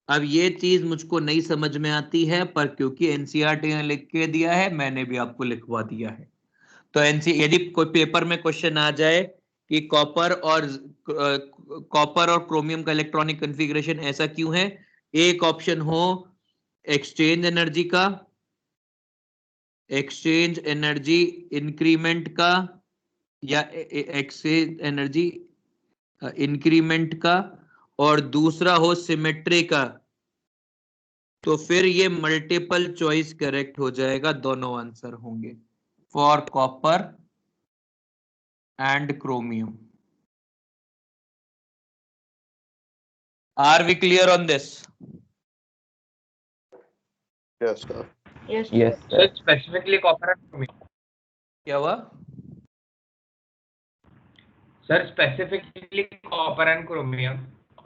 A: अब ये चीज मुझको नहीं समझ में आती है, पर क्योंकि एनसीईआरटी ने लिख के दिया है मैंने भी आपको लिखवा दिया है। तो यदि कोई पेपर में क्वेश्चन आ जाए कि कॉपर और क्रोमियम का इलेक्ट्रॉनिक कॉन्फ़िगरेशन ऐसा क्यों है, एक ऑप्शन हो एक्सचेंज एनर्जी इंक्रीमेंट का या एक्सचेंज एनर्जी इंक्रीमेंट का, और दूसरा हो सिमेट्री का, तो फिर ये मल्टीपल चॉइस करेक्ट हो जाएगा, दोनों आंसर होंगे for copper and chromium. Are we clear on this?
C: Yes sir.
E: Yes sir, specifically copper and chromium.
A: क्या हुआ
E: sir? Specifically copper and chromium.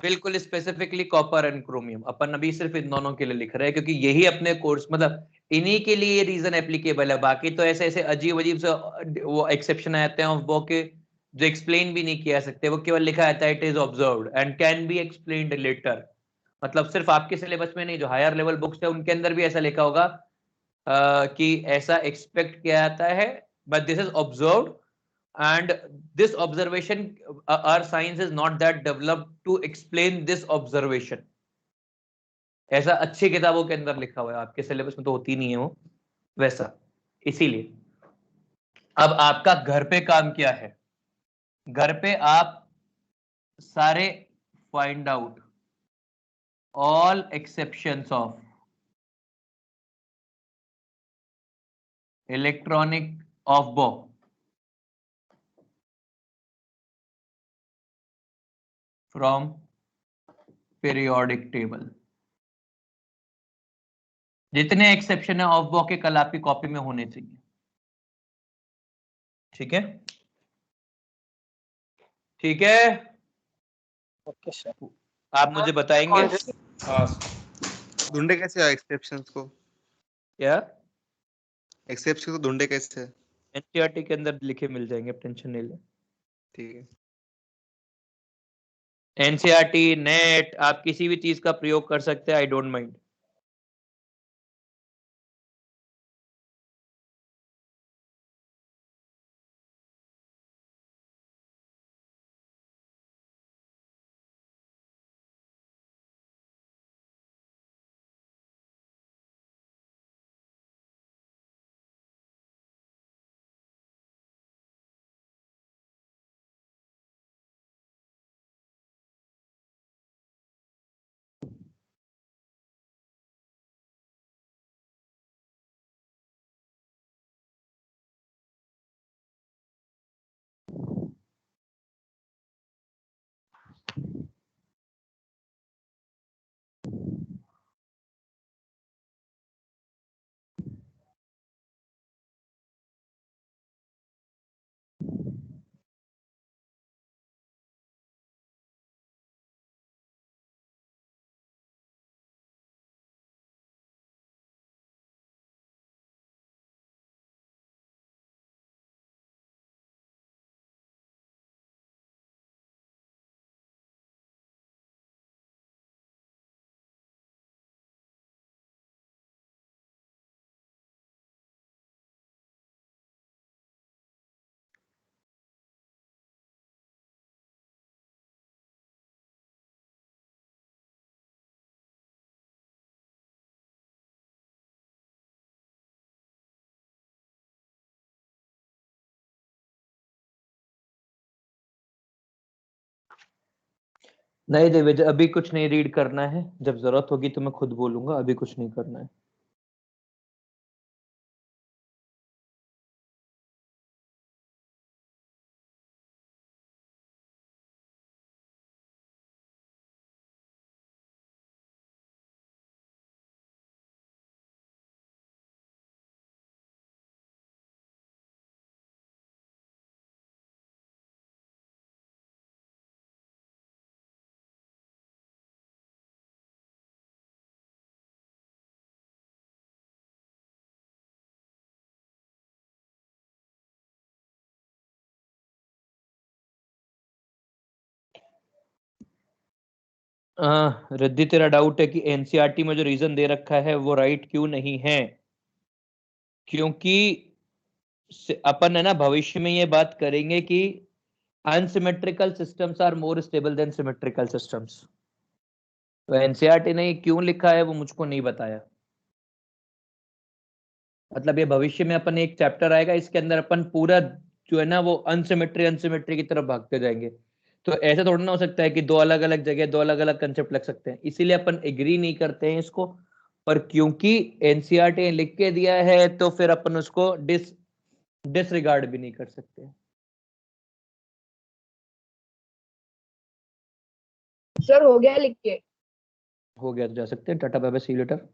A: बिल्कुल स्पेसिफिकली कॉपर एंड क्रोमियम, अपन अभी सिर्फ इन दोनों के लिए लिख रहे हैं क्योंकि यही अपने कोर्स मतलब इन्हीं के लिए ये रीजन एप्लीकेबल है। बाकी तो ऐसे ऐसे अजीब अजीब से वो एक्सेप्शन आते हैं वो के जो एक्सप्लेन भी नहीं किया जा सकते, वो केवल लिखा रहता है it is observed and can be explained later. मतलब सिर्फ आपके सिलेबस में नहीं, जो हायर लेवल बुक्स है उनके अंदर भी ऐसा लिखा होगा कि ऐसा एक्सपेक्ट किया जाता है, but this is observed and this observation, our science is not that developed to explain this observation। ऐसा अच्छी किताबों के अंदर लिखा हुआ है, आपके सिलेबस में तो होती नहीं है वो वैसा। इसीलिए अब आपका घर पे काम क्या है, घर पे आप सारे find out all exceptions of electronic of बो फ्रॉम पीरियोडिक टेबल। जितने एक्सेप्शन है ऑफ बो के कल आपकी कॉपी में होने चाहिए, ठीक है? ठीक है,
K: ओके सर।
A: आप मुझे बताएंगे।
J: हाँ
B: ढूंढे कैसे एक्सेप्शंस को?
A: क्या
B: एक्सेप्शन को ढूंढे कैसे?
A: एनसीईआरटी के अंदर लिखे मिल जाएंगे, आप टेंशन नहीं ले।
B: ठीक है।
A: एनसीईआरटी नेट आप किसी भी चीज का प्रयोग कर सकते हैं, आई डोंट माइंड। नहीं दिव्य, अभी कुछ नहीं रीड करना है, जब जरूरत होगी तो मैं खुद बोलूंगा, अभी कुछ नहीं करना है। रिद्धि, तेरा डाउट है कि एनसीईआरटी में जो रीजन दे रखा है वो राइट क्यों नहीं है? क्योंकि अपन है ना भविष्य में ये बात करेंगे कि unsymmetrical systems are more stable than symmetrical systems. तो एनसीईआरटी ने क्यों लिखा है वो मुझको नहीं बताया। मतलब ये भविष्य में अपन एक चैप्टर आएगा, इसके अंदर अपन पूरा जो है ना वो अनसिमेट्री की तरफ भागते जाएंगे। तो ऐसा थोड़ा ना हो सकता है कि दो अलग अलग जगह दो अलग अलग कंसेप्ट लग सकते हैं, इसीलिए अपन एग्री नहीं करते हैं इसको। पर क्योंकि एनसीईआरटी ने लिख के दिया है तो फिर अपन उसको डिसरिगार्ड भी नहीं कर सकते।
D: सर हो गया लिख के?
A: हो गया तो जा सकते हैं। Tata bye bye, see you letter.